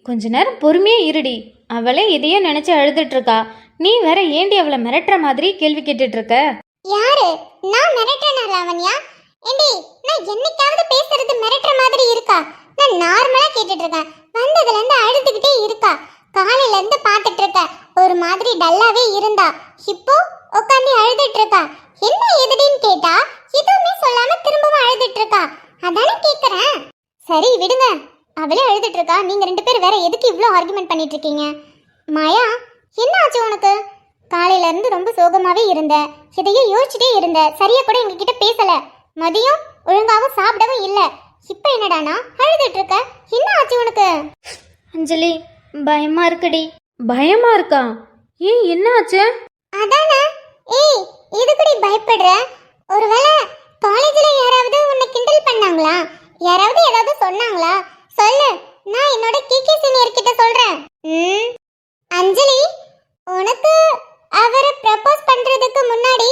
கொஞ்ச நேரம் பொறுமையா இருடி. அவளே இதையே நினைச்சு அழுதுட்டு இருக்கா. நீ வேற ஏண்டி அவளை மிரட்டுற மாதிரி கேள்வி கேட்டுட்டு இருக்க? யாரு? நான் மிரட்டேனா லாவண்யா? ஏண்டி, நான் என்னைக்காவது பேசுறது மிரட்டுற மாதிரி இருக்கா? நான் நார்மலா கேட்டுட்டு இருக்கேன். வந்ததுல இருந்து அழுதுகிட்டே இருக்கா. காலையில இருந்து பாத்துட்டு இருக்க. ஒரு மாதிரி டல்லாவே இருந்தா. இப்போ உட்காந்து அழுதுட்டு இருக்கா. என்ன எதுடின்னு கேட்டா எதுவுமே சொல்லாம திரும்பவும் அழுதுட்டு இருக்கா. அதானே கேக்குறேன். சரி விடுங்க, அவளே அழுதுட்டு இருக்கா. நீங்க ரெண்டு பேரும் வேற எதுக்கு இவ்ளோ ஆர்குமெண்ட் பண்ணிட்டு இருக்கீங்க? மாயா, என்ன ஆச்சு உனக்கு? காலையில இருந்து ரொம்ப சோகமாவே இருந்த. இதையே யோசிச்சுட்டே இருந்த. சரியா கூட எங்ககிட்ட பேசல. மதியம் ஒழுங்காவும் சாப்பிடவும் இல்ல. இப்ப என்னடானா அழுதுட்டு இருக்க. என்ன ஆச்சு உனக்கு? அஞ்சலி, பயமா இருக்குடி. பயமா இருக்கா? ஏன், என்ன ஆச்சு? அதானே. ஏய், எதுக்குடி பயப்படுற? ஒருவேளை காலேஜ்ல யாராவது உன்னை கிண்டல் பண்ணாங்களா? யாராவது ஏதாவது சொன்னாங்களா? சொல்லு, நான் என்னோட கேகே சீனியர் கிட்ட சொல்றேன். அஞ்சலி, உனக்கு அவரை ப்ரப்போஸ் பண்றதுக்கு முன்னாடி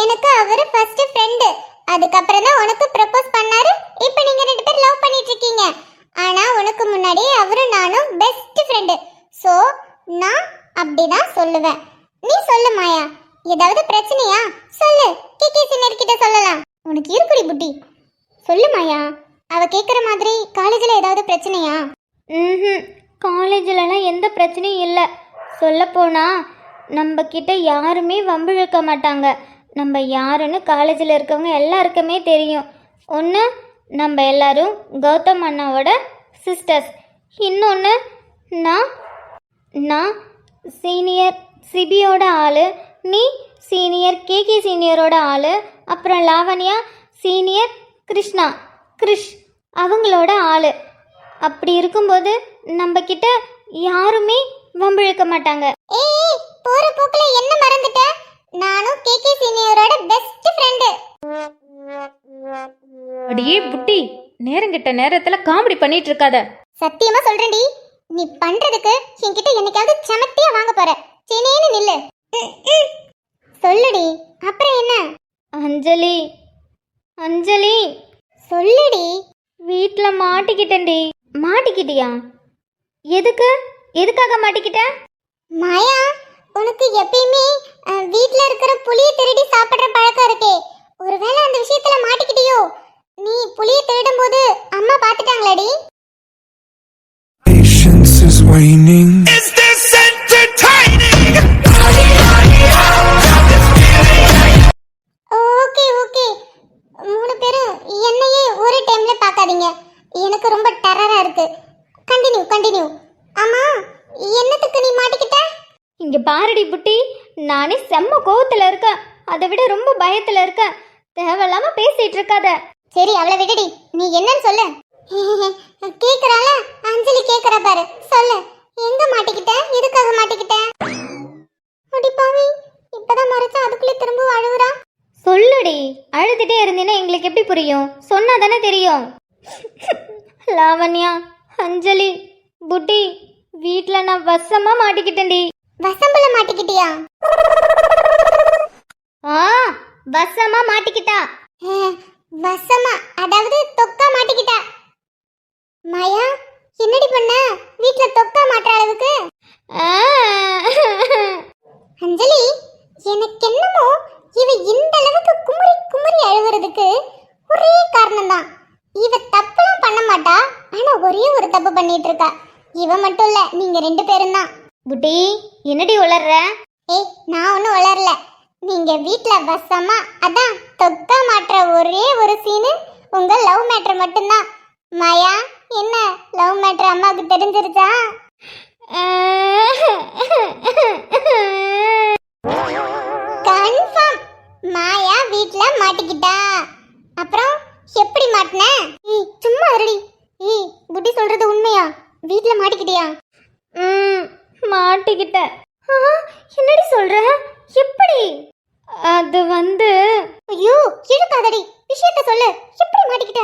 எனக்கு அவரு ஃபர்ஸ்ட் ஃப்ரெண்ட். அதுக்கப்புறம் தான் உனக்கு ப்ரப்போஸ் பண்ணாரு. இப்போ நீங்க ரெண்டு பேரும் லவ் பண்ணிட்டு இருக்கீங்க. ஆனா உனக்கு முன்னாடி அவரும் நானும் பெஸ்ட் ஃப்ரெண்ட். சோ நான் அப்படிதான் சொல்லுவேன். நீ சொல்லு மாயா, ஏதாவது பிரச்சனையா? சொல்லு, கேகே சீனியர் கிட்ட சொல்லலாம். உனக்கு இருக்குடி புட்டி. சொல்லு மாயா. அவ கேக்குற மாதிரி காலேஜ்ல ஏதாவது பிரச்சனையா? காலேஜ்லலாம் எந்த பிரச்சனையும் இல்லை. சொல்லப்போனா நம்ம கிட்ட யாருமே வம்பிழுக்க மாட்டாங்க. நம்ம யாருன்னு காலேஜில் இருக்கவங்க எல்லாருக்குமே தெரியும். ஒன்று, நம்ம எல்லாரும் கௌதம் அண்ணாவோட சிஸ்டர்ஸ். இன்னொன்று, நான் சீனியர் சிபியோட ஆள், நீ சீனியர் கேகே சீனியரோட ஆள், அப்புறம் லாவண்யா சீனியர் கிருஷ் அவங்களோட ஆள். அப்படி இருக்கும்போது நம்ம கிட்ட யாருமே வம்பிழுக்க மாட்டாங்க. ஏய், போற போக்குல என்ன மறந்துட்ட? நானும் கேகே சீனியரோட பெஸ்ட் ஃப்ரெண்ட். அடியே புட்டி, நேரங்கிட்ட நேரத்துல காமெடி பண்ணிட்டு இருக்காத. சத்தியமா சொல்றேன்டி, நீ பண்றதுக்கு என்கிட்ட என்னைக்காவது சமத்தியா வாங்க போற. சேனேன்னு நில்லு. சொல்லுடி, அப்புறம் என்ன? அஞ்சலி சொல்லுடி. வீட்டில் மாட்டிக்கிட்டேன்டி. மாட்டிக்கிட்டியா? எதுக்காக மாட்டிக்கிட்ட? மாயா, உனக்கு எப்பயுமே வீட்ல இருக்கிற புளிய திருடி சாப்பிடுற பழக்கம் இருக்கே. ஒருவேளை அந்த விஷயத்துல மாட்டிக்கிட்டியோ? நீ புளிய திருடும் போது அம்மா பாத்துட்டாங்களாடி? Patience is waning. Is this entertaining? Okay. மூணு பேரும் என்னையே ஒரு டைம்ல பார்க்காதீங்க. எனக்கு ரொம்ப டெரரா இருக்கு. கண்டினியூ. அம்மா, என்னத்துக்கு நீ மாட்டிக்கிட்ட? இங்க பாருடி புட்டி, நானே செம்ம கோவத்துல இருக்கேன். அதை விட ரொம்ப பயத்துல இருக்கேன். தேவையில்லாம பேசிட்டு இருக்காத. சரி, அவளை விடுடி. நீ என்னன்னு சொல்லு. கேக்குறாள அஞ்சலி, கேக்குறா பாரு. சொல்லு, எங்க மாட்டிக்கிட்ட? எதுக்காக மாட்டிக்கிட்ட? அடி பாவி, இப்பதான் மறைச்சா அதுக்குள்ளே திரும்ப அழுகுறா. சொல்லுடி. அழுதுட்டே இருந்தீன்னா எங்களுக்கு எப்படி புரியும்? சொன்னா தானே தெரியும். லாவண்யா, அஞ்சலி, புட்டி, வீட்டில் நான் வசமா மாட்டிக்கிட்டேன்டி. வசம்புல மாட்டிக்கிட்டியா? வசமா மாட்டிக்கிட்டா. வசமா, அதாவது தொக்கா மாட்டிக்கிட்டா. மாயா, என்னடி பண்ண? வீட்ல தொக்கா மாட்டுற அளவுக்கு? அஞ்சலி, எனக்கு என்னமோ இவ இந்த அளவுக்கு குமுறி அழுவுறதுக்கு ஒரே காரணம் தான். இவ தப்புலாம் பண்ண மாட்டா. ஆனா ஒரே ஒரு தப்பு பண்ணிட்டு இருக்கா. இவ மட்டும் இல்ல, நீங்க ரெண்டு பேரும் தான். புட்டி, என்னடி உளர்ற? ஏய், நான் ஒன்னும் உளரல. நீங்க வீட்ல வசமா அதான் தொக்கா மாட்டுற ஒரே ஒரு சீனு உங்க லவ் மேட்டர் மட்டும்தான். மாயா, என்ன லவ் மேட்டர் அம்மாவுக்கு தெரிஞ்சிருச்சா? கன்ஃபார்ம் மாயா வீட்ல மாட்டிக்கிட்டா. அப்புறம் எப்படி மாட்டின? ஏய், சும்மா இருடி. ஏய், புட்டி சொல்றது உண்மையா? வீட்ல மாட்டிக்கிட்டியா? மாட்டிக்கிட்டேன். என்னடி சொல்ற? எப்படி? அது வந்து, ஐயோ, இழுக்காதடி. விஷயத்த சொல்லு. எப்படி மாட்டிக்கிட்ட?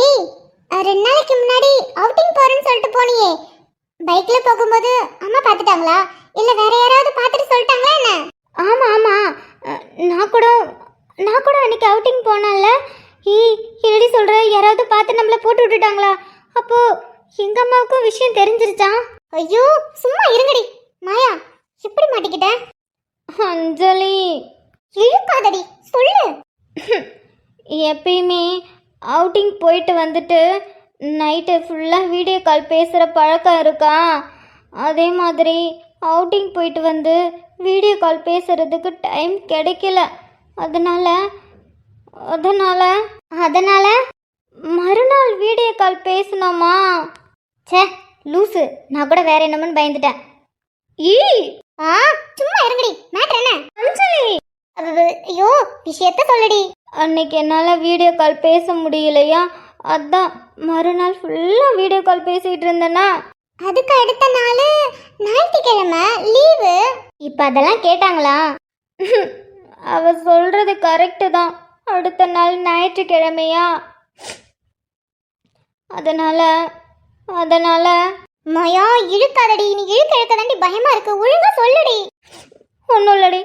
ஏய், 2 நாளைக்கு முன்னாடி அவுட்டிங் போறேன்னு சொல்லிட்டு போனியே, பைக்ல போகும்போது அம்மா பாத்துட்டாங்களா? இல்ல வேற யாராவது பாத்துட்டு சொல்லிட்டாங்களா என்ன? ஆமா, நான் கூட அன்னைக்கு அவுட்டிங் போனேன்ல. என்னடி சொல்ற? யாராவது பார்த்து நம்மள போட்டு விட்டுட்டாங்களா? அப்போ எங்க அம்மாவுக்கும் விஷயம் தெரிஞ்சிருச்சா? ஐயோ சும்மா இருங்கடி. மாயா எப்படி மாட்டிக்கிட்ட? அஞ்சலி, இழுக்காதடி, சொல்லு. எப்பயுமே அவுட்டிங் போயிட்டு வந்துட்டு நைட்டு ஃபுல்லாக வீடியோ கால் பேசுகிற பழக்கம் இருக்கா? அதே மாதிரி அவுட்டிங் போயிட்டு வந்து வீடியோ கால் பேசுகிறதுக்கு டைம் கிடைக்கல. அதனால் அதனால மறுநாள் வீடியோ கால் பேசணுமா? ச்சே லூசு, நான் கூட வேற என்னமோன்னு பயந்துட்டேன். ஈ சும்மா இருங்கடி. மேட்டர் என்ன? அஞ்சலி, ஐயோ விஷயத்த சொல்லுடி. அன்னைக்கு என்னால் வீடியோ கால் பேச முடியலையா, அதான் மறுநாள் ஃபுல்லாக வீடியோ கால் பேசிகிட்டு இருந்தேன்னா. அதுக்கு அடுத்த நாள் ஞாயிற்றுக்கிழமை லீவு. இப்ப அதெல்லாம் கேட்டாங்களா? அவ சொல்கிறது கரெக்டு தான். அடுத்த நாள் ஞாயிற்றுக்கிழமையா, அதனால் மயா இழுக்காதடி. நீ இழுக்க தாண்டி பயமா இருக்கு. ஒழுங்கா சொல்லுடி. ஒன்றும் இல்லடி,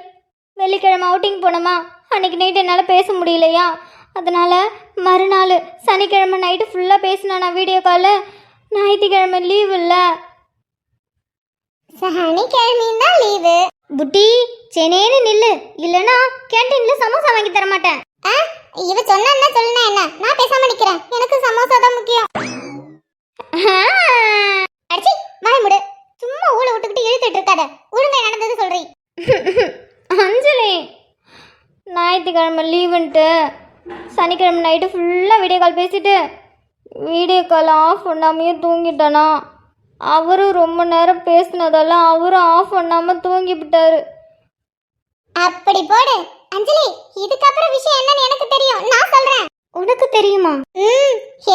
வெள்ளிக்கிழமை அவுட்டிங் போனோமா, அன்னைக்கு நைட்டு என்னால் பேச முடியலையா, அதனால் மறுநாள் சனிக்கிழமை நைட்டு ஃபுல்லாக பேசினேன் நான் வீடியோ காலு. ஞாயிற்றுக்கிழமை லீவ் இல்லை. சனிக்கிழமையும் தான் லீவு. புட்டி செனேன்னு நில்லு, இல்லனா கேண்டீன்ல சமோசா வாங்கி தர மாட்டேன். இவ சொன்னா சொல்லுனா என்ன? நான் பேசாம நிக்கிறேன். எனக்கு சமோசா தான் முக்கியம். அடிச்சி வாய் மூடு. சும்மா ஊள விட்டுக்கிட்டு இழுத்துட்டு இருக்காத. ஒழுங்கா நடந்தது சொல்றீ. அஞ்சலி, ஞாயிற்றுக்கிழமை லீவுன்ட்டு சனிக்கிழமை நைட்டு ஃபுல்லாக வீடியோ கால் பேசிட்டு வீடியோ கால் ஆஃப் பண்ணாமையே தூங்கிட்டானா. அவரும் ரொம்ப நேரம் பேசினதெல்லாம் அவரும் ஆஃப் பண்ணாமல் தூங்கிவிட்டாரு. அப்படி போடு அஞ்சலி. இதுக்கப்புறம் விஷயம் என்னன்னு எனக்கு தெரியும். நான் சொல்றேன். உனக்கு தெரியுமா?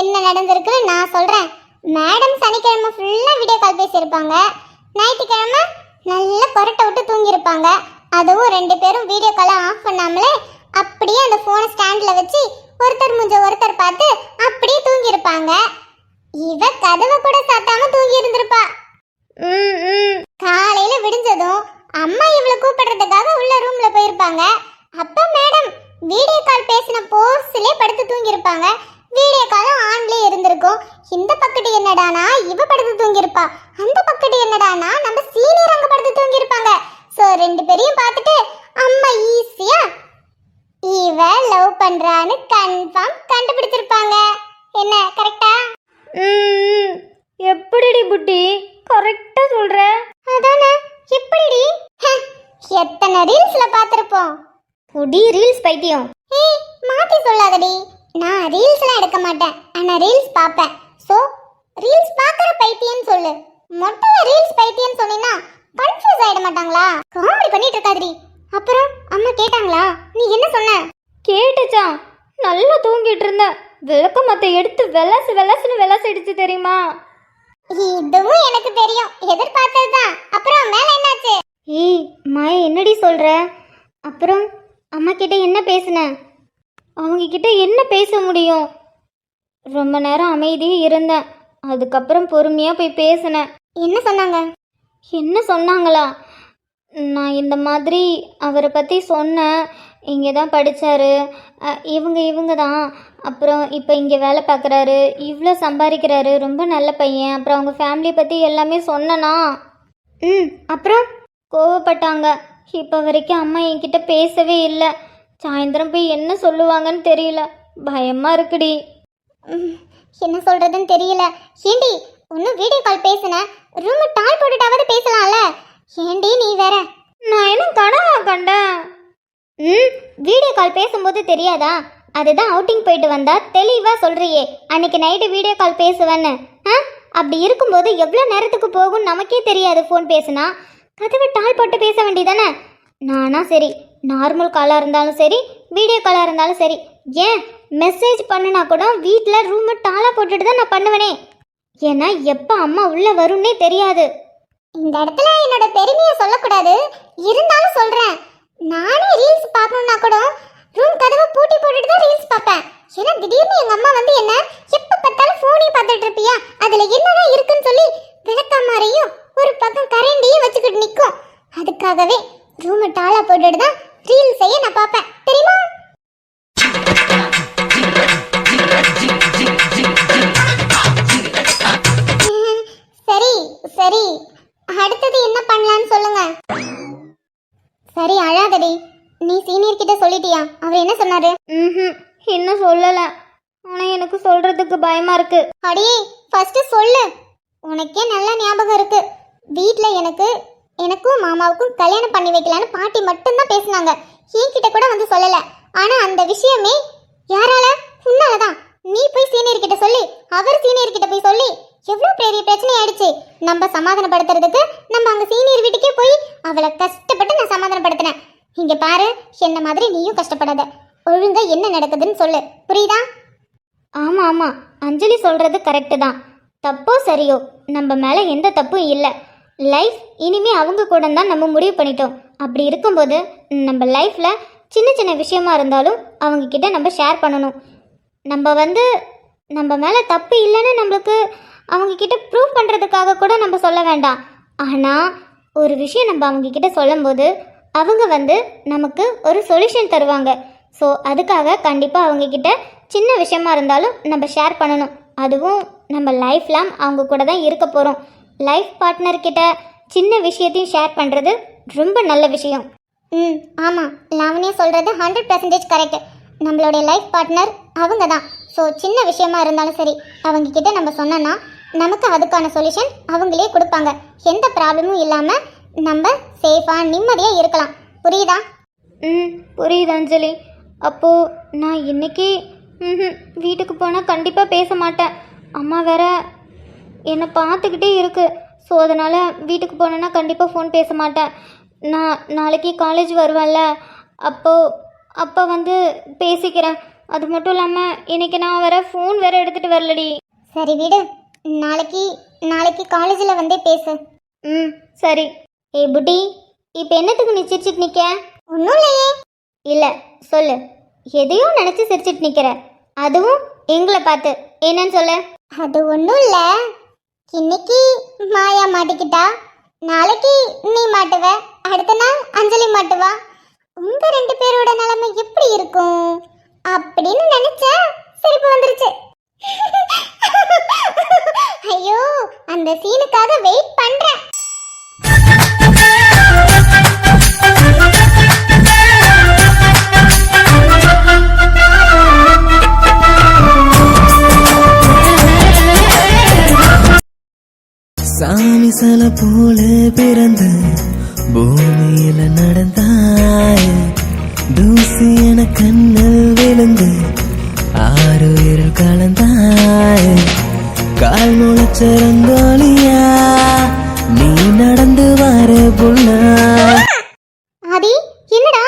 என்ன நடந்திருக்குன்னு நான் சொல்றேன். மேடம் சனிக்கிழமை ஃபுல்லா வீடியோ கால் பேசியிருப்பாங்க. ஞாயிற்றுக்கிழமை நல்லா கொரட்டை விட்டு தூங்கியிருப்பாங்க. அதுவும் 2 பேரும் வீடியோ காலை ஆஃப் பண்ணாமலே அப்படியே அந்த ஃபோனை ஸ்டாண்ட்ல வச்சு ஒருத்தர் மூஞ்ச ஒருத்தர் பார்த்து அப்படியே தூங்கியிருப்பாங்க. இவ கதவை கூட சாத்தாம தூங்கி இருந்திருப்பா. காலையில விடிஞ்சதும் அம்மா இவளை கூப்பிடுறதுக்காக உள்ள ரூம்ல போயிருப்பாங்க. அப்ப மேடம் வீடியோ கால் பேசின போஸ்ட்லயே படுத்து தூங்கி இருப்பாங்க. வீடியோ காலும் ஆன்லயே இருந்திருக்கும். இந்த பக்கத்து என்னடானா இவ படுத்து தூங்கி இருப்பா, அந்த பக்கத்து என்னடானா நம்ம சீனியர் அங்க படுத்து தூங்கி இருப்பாங்க. சோ 2 பேரையும் பார்த்துட்டு அம்மா ஈஸியா இவ லவ் பண்றான்னு கன்ஃபார்ம் கண்டுபிடிச்சிருப்பாங்க. என்ன கரெக்டா? எப்படிடி புட்டி கரெக்டாக சொல்கிற? அதானே எப்படிடி? எத்தனை ரீல்ஸ்ல பார்த்திருப்போம். புடி ரீல்ஸ் பைத்தியம். ஏய் மாத்தி சொல்லாதடி. நான் ரீல்ஸ்லாம் எடுக்க மாட்டேன், ஆனா ரீல்ஸ் பார்ப்பேன். சோ ரீல்ஸ் பார்க்கற பைத்தியம்னு சொல்லு. மொட்டையா ரீல்ஸ் பைத்தியம்னு சொன்னீனா கன்ஃபியூஸ் ஆயிட மாட்டாங்களா? காமெடி பண்ணிட்டு இருக்காதடி. அப்புறம் அம்மா கேட்டாங்களா நீ என்ன சொன்ன? கேட்டுச்சா, நல்லா தூங்கிட்டு இருந்தேன். விளக்கமத்தை எடுத்து வெலசுன்னு வெலசடிச்சு தெரியுமா? இதுவும் எனக்கு தெரியும், எதிர்பார்த்ததுதான். அப்புறம் மேல என்னாச்சு? ஏய் மாயா, என்னடி சொல்ற? அப்புறம் அம்மா கிட்ட என்ன பேசுன? அவங்க கிட்ட என்ன பேச முடியும்? ரொம்ப நேரம் அமைதியே இருந்தேன். அதுக்கப்புறம் பொறுமையாக போய் பேசினேன். என்ன சொன்னாங்க? என்ன சொன்னாங்களா? நான் இந்த மாதிரி அவரை பற்றி சொன்னேன். இங்கே தான் படித்தார், இவங்க தான். அப்புறம் இப்போ இங்கே வேலை பார்க்குறாரு, இவ்வளோ சம்பாதிக்கிறாரு, ரொம்ப நல்ல பையன். அப்புறம் அவங்க ஃபேமிலியை பற்றி எல்லாமே சொன்னனா. அப்புறம் கோவப்பட்டாங்க. இப்போ வரைக்கும் அம்மா என்கிட்ட பேசவே இல்லை. சாயந்தரம் போய் என்ன சொல்லுவாங்கன்னு தெரியல. பயமாக இருக்குடி. என்ன சொல்றதுன்னு தெரியல. ஏண்டி ஒன்னும் வீடியோ கால் பேசுன, ரூம் டால் போட்டுட்டாவது பேசலாம்ல. ஏண்டி நீ வேற? நான் என்ன கனவா கண்டேன்? வீடியோ கால் பேசும்போது தெரியாதா? அதுதான் அவுட்டிங் போயிட்டு வந்தா தெளிவாக சொல்றியே அன்னைக்கு நைட்டு வீடியோ கால் பேசுவேன்னு. அப்படி இருக்கும்போது எவ்வளோ நேரத்துக்கு போகும் நமக்கே தெரியாது. ஃபோன் பேசுனா கதவை டால் போட்டு பேச வேண்டியதானே? நானா சரி, நார்மல் காலாக இருந்தாலும் சரி, வீடியோ காலாக இருந்தாலும் சரி, ஏன் மெசேஜ் பண்ணுனா கூட வீட்டில் ரூமை டாலாக போட்டுட்டு தான் நான் பண்ணுவேனே. ஏன்னா எப்போ அம்மா உள்ளே வரும்னே தெரியாது. இந்த இடத்துல என்னோட பெருமையை சொல்லக்கூடாது, இருந்தாலும் சொல்கிறேன். நானே ரீல்ஸ் பார்க்கணுன்னா கூட ரூம் கதவை பூட்டி போட்டுட்டு தான் ரீல்ஸ் பார்ப்பேன். ஏன்னா திடீர்னு எங்கள் அம்மா வந்து என்ன எப்போ பார்த்தாலும் ஃபோனே பார்த்துட்டு இருப்பியா, அதில் என்னதான் இருக்குன்னு சொல்லி விளக்கமாறையும் ஒரு பக்கம் கரண்டியும் வச்சுக்கிட்டு நிற்கும். அதுக்காகவே ரூமை டாலா போட்டுட்டு தான் ரீல்ஸையே நான் பார்ப்பேன், தெரியுமா? சரி சரி, அடுத்தது என்ன பண்ணலாம்னு சொல்லுங்க. சரி அழாதடி. நீ சீனியர் கிட்ட சொல்லிட்டியா? அவர் என்ன சொன்னாரு? இன்னும் சொல்லல. ஆனா எனக்கு சொல்றதுக்கு பயமா இருக்கு. அடியே ஃபர்ஸ்ட் சொல்லு. உனக்கே நல்ல ஞாபகம் இருக்கு. வீட்ல எனக்கும் மாமாவுக்கும் கல்யாணம் பண்ணி வைக்கலான்னு பாட்டி மட்டும்தான் பேசினாங்க. என்கிட்ட கூட வந்து சொல்லல. ஆனா அந்த விஷயமே யாரால? உன்னாலதான். நீ போய் சீனியர் கிட்ட சொல்லி, அவர் சீனியர் கிட்ட போய் சொல்லி எவ்வளவு பெரிய பிரச்சனை ஆயிடுச்சு. நம்ம சமாதானப்படுத்துறதுக்கு நம்ம அங்க சீனியர் வீட்டுக்கே போய் அவளை கஷ்டப்பட்டு நான் சமாதானப்படுத்தினேன். இங்க பாரு, என்ன மாதிரி நீயும் கஷ்டப்படாத. ஒழுங்கா என்ன நடக்குதுன்னு சொல்லு, புரியுதா? ஆமா ஆமா, அஞ்சலி சொல்றது கரெக்டு தான். தப்போ சரியோ நம்ம மேல எந்த தப்பும் இல்லை. லைஃப் இனிமே அவங்க கூட தான் நம்ம முடிவு பண்ணிட்டோம். அப்படி இருக்கும்போது நம்ம லைஃப்ல சின்ன சின்ன விஷயமா இருந்தாலும் அவங்க கிட்ட நம்ம ஷேர் பண்ணணும். நம்ம மேல தப்பு இல்லைன்னு நம்மளுக்கு அவங்க கிட்ட ப்ரூவ் பண்றதுக்காக கூட நம்ம சொல்ல வேண்டாம். ஆனா ஒரு விஷயம் நம்ம அவங்க கிட்ட சொல்லும்போது அவங்க நமக்கு ஒரு சொல்யூஷன் தருவாங்க. ஸோ அதுக்காக கண்டிப்பாக அவங்கக்கிட்ட சின்ன விஷயமா இருந்தாலும் நம்ம ஷேர் பண்ணணும். அதுவும் நம்ம லைஃப் லாங் அவங்க கூட தான் இருக்க போகிறோம். லைஃப் பார்ட்னர்கிட்ட சின்ன விஷயத்தையும் ஷேர் பண்ணுறது ரொம்ப நல்ல விஷயம். ஆமாம், லாவண்யா சொல்கிறது 100% கரெக்ட். நம்மளுடைய லைஃப் பார்ட்னர் அவங்க தான். ஸோ சின்ன விஷயமா இருந்தாலும் சரி, அவங்கக்கிட்ட நம்ம சொன்னோன்னா நமக்கு அதுக்கான சொல்யூஷன் அவங்களே கொடுப்பாங்க. எந்த ப்ராப்ளமும் இல்லாமல் நம்ம சேஃபாக நிம்மதியாக இருக்கலாம். புரியுதா? புரியுது அஞ்சலி. அப்போது நான் இன்னைக்கு வீட்டுக்கு போனால் கண்டிப்பாக பேச மாட்டேன். அம்மா வேற என்னை பார்த்துக்கிட்டே இருக்கு. ஸோ அதனால் வீட்டுக்கு போனேன்னா கண்டிப்பாக ஃபோன் பேச மாட்டேன். நான் நாளைக்கு காலேஜ் வருவேன்ல, அப்போ பேசிக்கிறேன். அது மட்டும் இல்லாமல் இன்னைக்கு நான் ஃபோன் வேற எடுத்துகிட்டு வரலடி. சரி விடு, நாளைக்கு காலேஜில் வந்தே பேசு. சரி. ஏய் புட்டி, இப்போ என்னத்துக்கு நீ சிரிச்சிட்டு நிற்க? ஒன்றும் இல்லையே. இல்லை சொல்லு. எதையோ நினச்சி சிரிச்சிட்டு நிற்கிற, அதுவும் எங்களை பார்த்து. என்னன்னு சொல்லு. அது ஒன்றும் இல்லை. இன்னைக்கு மாயா மாட்டிக்கிட்டா, நாளைக்கு நீ மாட்டுவ, அடுத்த நாள் அஞ்சலி மாட்டுவா. உங்க 2 பேரோட நிலைமை எப்படி இருக்கும் அப்படின்னு நினைச்சா சிரிப்பு வந்துருச்சு. ஐயோ, அந்த சீனுக்காக வெயிட் பண்றேன். சாமி சில போல பிறந்து பூமியில நடந்தாய். தூசி என கண்ணில் விழுந்து 6 விரல் கலந்தாய். கால் முளைச்ச ரங்கோலியா நீ நடந்து வர புள்ள. ஆதி, என்னடா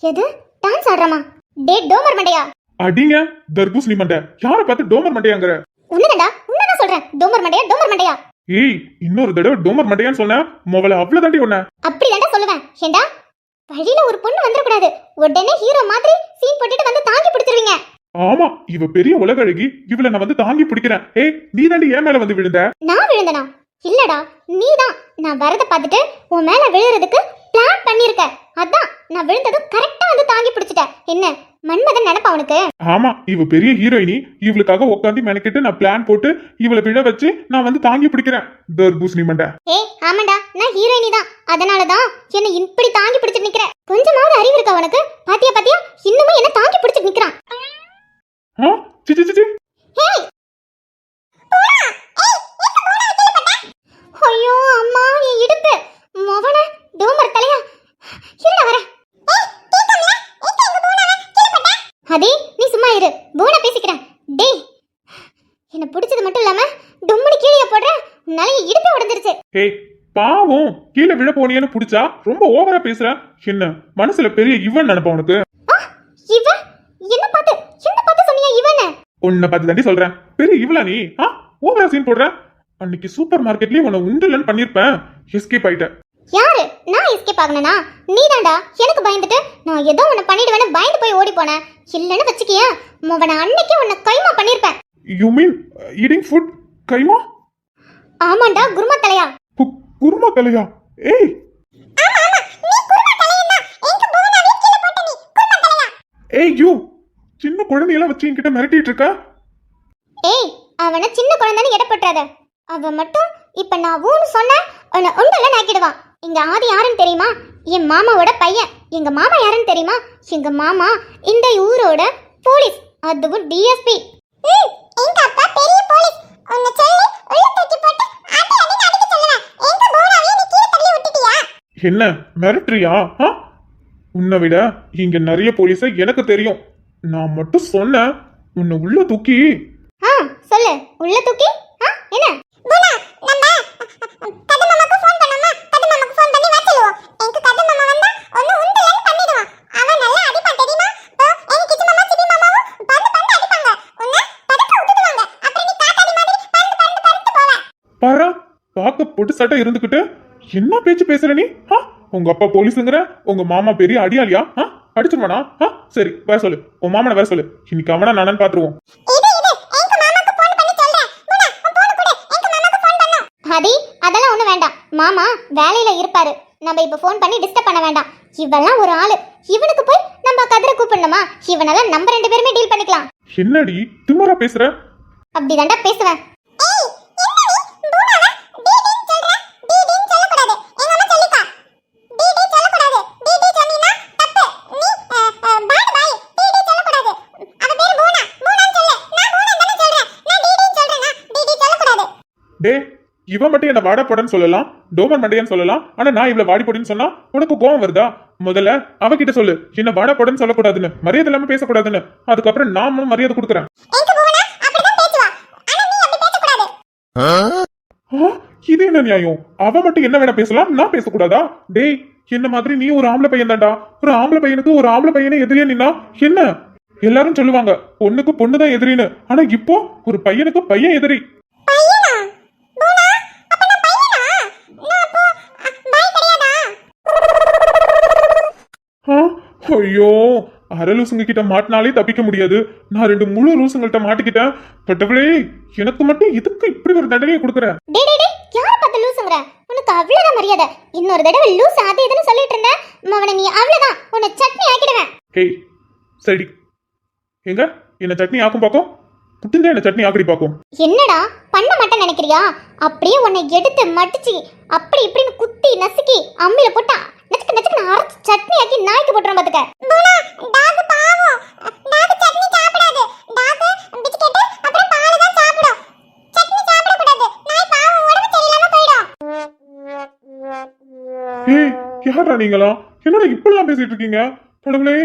எது டான்ஸ் ஆடுறமா? டே டோமர் மண்டையா. அடிங்க தர்பூசணி மண்டை. யாரை பார்த்து டோமர் மண்டையாங்கிற? உன்னதான்டா, உன்னதான் சொல்றேன். டோமர் மண்டையா, டோமர் மண்டையா. ஏய், இன்னொரு தடவை டோமர் மண்டையான்னு சொன்ன மொபைல அவ்வளவு தாண்டி ஒண்ண. அப்படிதான்டா சொல்லுவேன். ஏண்டா வழியில ஒரு பொண்ணு வந்துடக்கூடாது, உடனே ஹீரோ மாதிரி சீன் போட்டுட்டு வந்து தாங்கி பிடிச்சிருவீங்க. ஆமா, இவ பெரிய உலக அழகி. இவளை நான் தாங்கி பிடிக்கிறேன். ஏய், நீ தாண்டி என் மேல விழுந்த. நான் விழுந்தனா? இல்லடா, நீதான். நான் வரத பார்த்துட்டு உன் மேல விழுறதுக்கு பிளான் பண்ணிருக்க. அதான் நான் விழுந்ததும் கரெக்டா தாங்கி பிடிச்சிட்ட. என்ன மன்மதன் நினைப்பா உனக்கு? ஆமா, இவ பெரிய ஹீரோயினி. இவளுக்காக உட்காந்து மெனக்கிட்டு நான் பிளான் போட்டு இவளை விழ வச்சு நான் தாங்கி பிடிக்கிறேன். தர்பூசணி மண்டை. ஆமாண்டா, நான் ஹீரோயினி தான். அதனாலதான் என்ன இப்படி தாங்கி பிடிச்சிட்டு நிக்கிற. கொஞ்சமாவது அறிவு இருக்கா உனக்கு? பாத்தியா இன்னுமே என்ன தாங்கி பிடிச்சிட்டு நிக்கிறான். சிச்சி சிச்சி. ஐயோ அம்மா, என் இடுப்பு. மொவன டோமர் தலையா. இருடா வர. அதே நீ சும்மா இரு, போன பேசிக்கிறேன். டேய், என்ன பிடிச்சது மட்டும் இல்லாம டொம்மனி கீழே போடுற. உன்னால என் இடுப்பே உடைஞ்சிருச்சு. ஏய் பாவம், கீழே விழ போனியன்னு புடிச்சா ரொம்ப ஓவரா பேசுற. என்ன மனசுல பெரிய இவன் நினைப்பா உனக்கு? இவன் என்ன பார்த்து சொன்னியா? இவன் உன்னை பார்த்து தாண்டி சொல்றேன். பெரிய இவளா நீ? ஓவரா சீன் போடுற. அன்னைக்கு சூப்பர் மார்க்கெட்லயே உன்னை உண்டுலன்னு பண்ணிருப்பேன். எஸ்கேப் ஆயிட்ட. யாரு? நான் எஸ்கேப் ஆகணும்னா? நீதான்டா எனக்கு பயந்துட்டு நான் ஏதோ உன்னை பண்ணிடுவேன்னு பயந்து போய் ஓடி போனேன். இல்லன்னு வச்சுக்கியா, மொவன அன்னைக்கு உன்னை கைமா பண்ணிருப்பேன். யூ மீன் ஈட்டிங் ஃபுட் கைமா? ஆமாண்டா, குருமா தலையா. குருமா தலையா? ஏய், ஏய் யூ, சின்ன குழந்தையெல்லாம் வச்சு என்கிட்ட மிரட்டிட்டு இருக்க. ஏய் அவனை சின்ன குழந்தைன்னு எடப்பட்டுறாத. அவன் மட்டும் இப்ப நான் ஊன்னு சொன்ன அவனை உண்டெல்லாம் நாக்கிடுவான். இங்க ஆதி யாருன்னு தெரியுமா? என் மாமாவோட பையன். எங்க மாமா யாருன்னு தெரியுமா? எங்க மாமா இந்த ஊரோட போலீஸ், அதுவும் டிஎஸ்பி. எங்க அப்பா பெரிய போலீஸ். உன்னை சொல்லி உள்ள தூக்கி போட்டு அடி அடி அடிக்க சொல்லுவேன். எங்க போறாவே நீ கீழ தள்ளி விட்டுட்டியா? என்ன மிரட்டுறியா? உன்னை விட இங்க நிறைய போலீஸ எனக்கு தெரியும். நான் மட்டும் சொன்னேன் உன்னை உள்ள தூக்கி. சொல்லு உள்ள தூக்கி. என்ன பூனா, நம்ம கதை மாமாக்கு ஃபோன் பண்ணோமா? கதை மாமாக்கு ஃபோன் பண்ணி வர சொல்லுவோம். எனக்கு கதை மாமா வந்தா ஒண்ணு உண்டலன்னு பண்ணிடுவான். அவன் நல்லா அடிப்பான் தெரியுமா? எனக்கு கிச்சு மாமா சிபி மாமாவும் பந்து பந்து அடிப்பாங்க. உன்னை பதக்க விட்டுடுவாங்க. அப்புறம் நீ காத்தாடி மாதிரி பந்து பந்து பந்து போவ. பாரா, பாக்க பொட்டு சட்டை இருந்துகிட்டு என்ன பேச்சு பேசுற நீ? உங்க அப்பா போலீஸுங்கிற, உங்க மாமா பெரிய அடியாளியா? அடிச்சுடுவானா? சரி வர சொல்லு, உன் மாமனை வர சொல்லு. இன்னைக்கு அவனா நானு பாத்துருவோம். அடி அதெல்லாம் ஒண்ணு வேண்டாம். மாமா வேலையில இருப்பாரு. நம்ம இப்ப ஃபோன் பண்ணி டிஸ்டர்ப் பண்ண வேண்டாம். இவெல்லாம் ஒரு ஆளு. இவனுக்கு போய் நம்ம கதிரை கூப்பிடணுமா? இவனெல்லாம் நம்ம 2 பேருமே டீல் பண்ணிக்கலாம். என்னடி திமிரா பேசுற? அப்படிதான்டா பேசுவேன். டே, இவன் மட்டும் என்ன வாட போடன்னு சொல்லலாம், டோமன் மண்டையன்னு சொல்லலாம். ஆனா நான் இவ்வளவு வாடி போடுன்னு சொன்னா உனக்கு கோவம் வருதா? முதல்ல அவகிட்ட சொல்லு என்ன வாட போடன்னு சொல்லக்கூடாதுன்னு, மரியாதை இல்லாம பேசக்கூடாதுன்னு. அதுக்கப்புறம் நானும் மரியாதை கொடுக்குறேன். இது என்ன நியாயம்? அவ மட்டும் என்ன வேணா பேசலாம், நான் பேசக்கூடாதா? டேய், என்ன மாதிரி நீ ஒரு ஆம்பளை பையன் தான்டா. ஒரு ஆம்பளை பையனுக்கு ஒரு ஆம்பளை பையனே எதிரியா நின்னா என்ன? எல்லாரும் சொல்லுவாங்க பொண்ணுக்கு பொண்ணுதான் எதிரின்னு. ஆனா இப்போ ஒரு பையனுக்கு பையன் எதிரி. ஐயோ, அரை லூசுங்க கிட்ட மாட்டினாலே தப்பிக்க முடியாது. நான் 2 முழு லூசுங்கள்ட்ட மாட்டிக்கிட்டேன். பட்டவளே, எனக்கு மட்டும் இதுக்கு இப்படி ஒரு தண்டனையை கொடுக்குற? யார பார்த்து லூசுங்கற? உனக்கு அவ்வளவுதான் மரியாதை. இன்னொரு தடவை லூஸ் அது இதுன்னு சொல்லிட்டு இருந்த மவன நீ அவ்வளவுதான். உன்னை சட்னி ஆக்கிடுவேன். ஹேய் சரி, எங்க என்ன சட்னி ஆக்கும் பாக்கும்? புட்டுங்க என்ன சட்னி ஆக்கடி பாக்கும். என்னடா பண்ண மாட்டேன்னு நினைக்கிறியா? அப்படியே உன்னை எடுத்து மடிச்சு அப்படி இப்படின்னு குத்தி நசுக்கி அம்மில போட்டா நச்சுக்கு நச்சுக்கு அரைச்சு சட்னி ஆக்கி நாய்க்கு போட்டுறேன் பாத்துக்க. டாக் பாவம். டாக் சட்னி சாப்பிடாது. டாக் பிஸ்கட் அப்புறம் பால் தான் சாப்பிடும். சட்னி சாப்பிட கூடாது. நாய் பாவம் உடம்பு சரியில்லாம போய்டும். ஏய், யாரா நீங்களா? என்னடா இப்படிலாம் பேசிட்டு இருக்கீங்க? கடவுளே,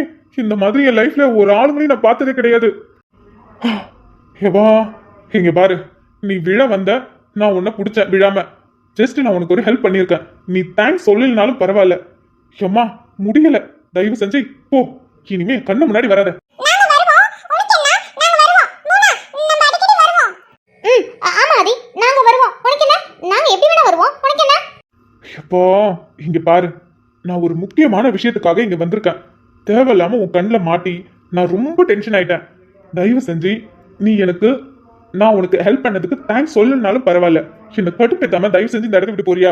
இந்த மாதிரி என் லைஃப்ல ஒரு ஆளுங்களையும் நான் பார்த்ததே கிடையாது. ஏவா, இங்க பாரு, நீ விழ வந்த, நான் உன்னை பிடிச்சேன் விழாம. ஜஸ்ட் நான் உனக்கு ஒரு ஹெல்ப் பண்ணியிருக்கேன். நீ தேங்க்ஸ் சொல்லலனாலும் பரவாயில்ல. ஏம்மா முடியல, தயவு செஞ்சு போ. இனிமே கண்ணு முன்னாடி வராத. எப்போ இங்க பாரு, நான் ஒரு முக்கியமான விஷயத்துக்காக இங்க வந்திருக்கேன். தேவையில்லாம உன் கண்ணில் மாட்டி நான் ரொம்ப டென்ஷன் ஆயிட்டேன். தயவு செஞ்சு நீ எனக்கு, நான் உனக்கு ஹெல்ப் பண்ணதுக்கு தேங்க்ஸ் சொல்லனாலும் பரவாயில்ல. என்ன கடுப்பேத்தாம தயவு செஞ்சு இந்த இடத்த விட்டு போறியா?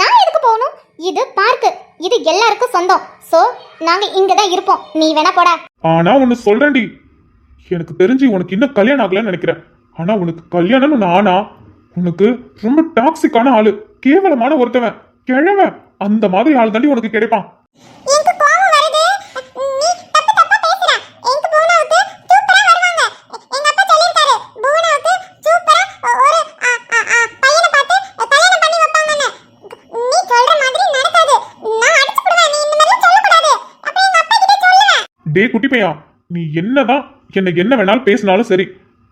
நான் எதுக்கு போகணும்? இது பார்க், இது எல்லாருக்கும் சொந்தம். சோ நாங்க இங்க தான் இருப்போம். நீ வேணா போடா. ஆனா ஒன்னு சொல்றேன்டி, எனக்கு தெரிஞ்சு உனக்கு இன்னும் கல்யாணம் ஆகலன்னு நினைக்கிறேன். ஆனா உனக்கு கல்யாணம்னு ஒண்ணு ஆனா உனக்கு ரொம்ப டாக்ஸிக்கான ஆளு, கேவலமான ஒருத்தவன், கிழவன், அந்த மாதிரி ஆள் தாண்டி உனக்கு கிடைப்பான். டே குட்டி பையா, நீ என்னதான் என்ன வேணாலும் பேசினாலும் சரி,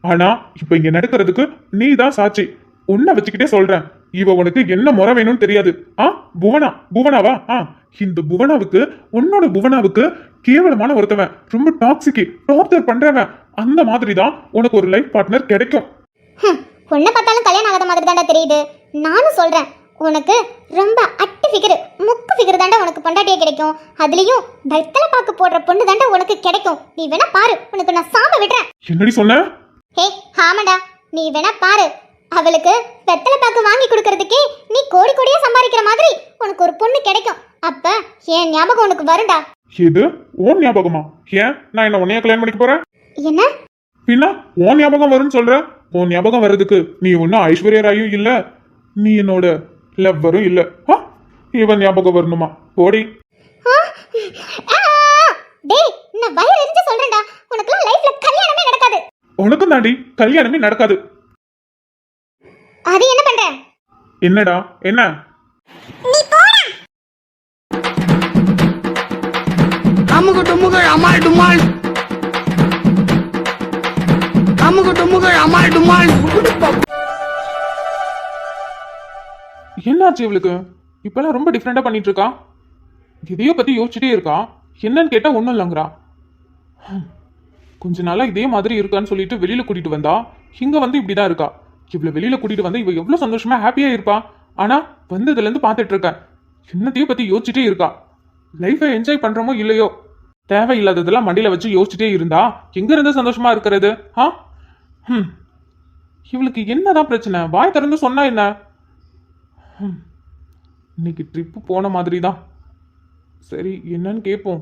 ஆனா இப்ப இங்க நடக்கிறதுக்கு நீ தான் சாட்சி. உன்னை வச்சுக்கிட்டே சொல்றேன், இவ உனக்கு என்ன முறை வேணும்னு தெரியாது. புவனாவா? இந்த புவனாவுக்கு, உன்னோட புவனாவுக்கு கேவலமான ஒருத்தவன், ரொம்ப டாக்ஸிக்கு டார்ச்சர் பண்றவன், அந்த மாதிரி தான் உனக்கு ஒரு லைஃப் பார்ட்னர் கிடைக்கும். பொண்ணை பார்த்தாலும் கல்யாணம் ஆகாத மாதிரி தாண்டா தெரியுது. நானும் சொல்றேன், உனக்கு ரொம்ப அட்டு ஃபிகர், முக்கு ஃபிகர் தாண்டா உனக்கு பொண்டாட்டியே கிடைக்கும். அதுலயும் வெத்தலை பாக்கு போடுற பொண்ணு தாண்டா உனக்கு கிடைக்கும். நீ வேணா பாரு, உனக்கு நான் சாம விடுறேன். என்னடி சொன்ன? ஹே ஆமாடா, நீ வேணா பாரு. அவளுக்கு வெத்தலை பாக்கு வாங்கி கொடுக்கறதுக்கே நீ கோடி கோடியா சம்பாதிக்கிற மாதிரி உனக்கு ஒரு பொண்ணு கிடைக்கும். அப்ப என் ஞாபகம் உனக்கு வரும்டா. இது ஓன் ஞாபகமா? ஏன் நான் என்ன உன்னைய கல்யாணம் பண்ணிக்க போறேன்? என்ன? பின்னா உன் ஞாபகம் வரும்னு சொல்ற. உன் ஞாபகம் வர்றதுக்கு நீ ஒன்னும் ஐஸ்வர்யா ராயும் இல்ல, நீ என்னோட லவ்வரும் இல்ல. இவன் ஞாபகம் வரணுமா? போடி. ஆ, ஆ, டேய் நான் வயிறு எரிஞ்சு சொல்றேன்டா, உனக்குலாம் லைஃப்ல கல்யாணமே நடக்காது. உனக்கும் தாண்டி கல்யாணமே நடக்காது. அது என்ன பண்ற? என்னடா என்ன? நீ போடா. அமுகு டுமுகள் அமால் டுமால், அமுகு டுமுகள் அமால் டுமால். என்னாச்சு இவளுக்கு? இப்பெல்லாம் ரொம்ப டிஃப்ரெண்டா பண்ணிட்டு இருக்கா. இதையோ பத்தி யோசிச்சுட்டே இருக்கா. என்னன்னு கேட்டா ஒண்ணும் இல்லைங்கிறா. கொஞ்ச நாளா இதே மாதிரி இருக்கான்னு சொல்லிட்டு வெளியில கூட்டிட்டு வந்தா, இங்க வந்து இப்படிதான் இருக்கா. இவ்வளவு வெளியில கூட்டிட்டு வந்தா இவ எவ்வளவு சந்தோஷமா ஹாப்பியா இருப்பா. ஆனா வந்ததுல இருந்து பாத்துட்டு இருக்கேன், என்னத்தையும் பத்தி யோசிச்சுட்டே இருக்கா. லைஃபை என்ஜாய் பண்றோமோ இல்லையோ, தேவையில்லாததெல்லாம் மண்டியில வச்சு யோசிச்சுட்டே இருந்தா எங்க இருந்து சந்தோஷமா இருக்கிறது? இவளுக்கு என்னதான் பிரச்சனை? வாய் திறந்து சொன்னா என்ன? இன்னைக்கு ட்ரிப்பு போன மாதிரி தான். சரி என்னன்னு கேட்போம்.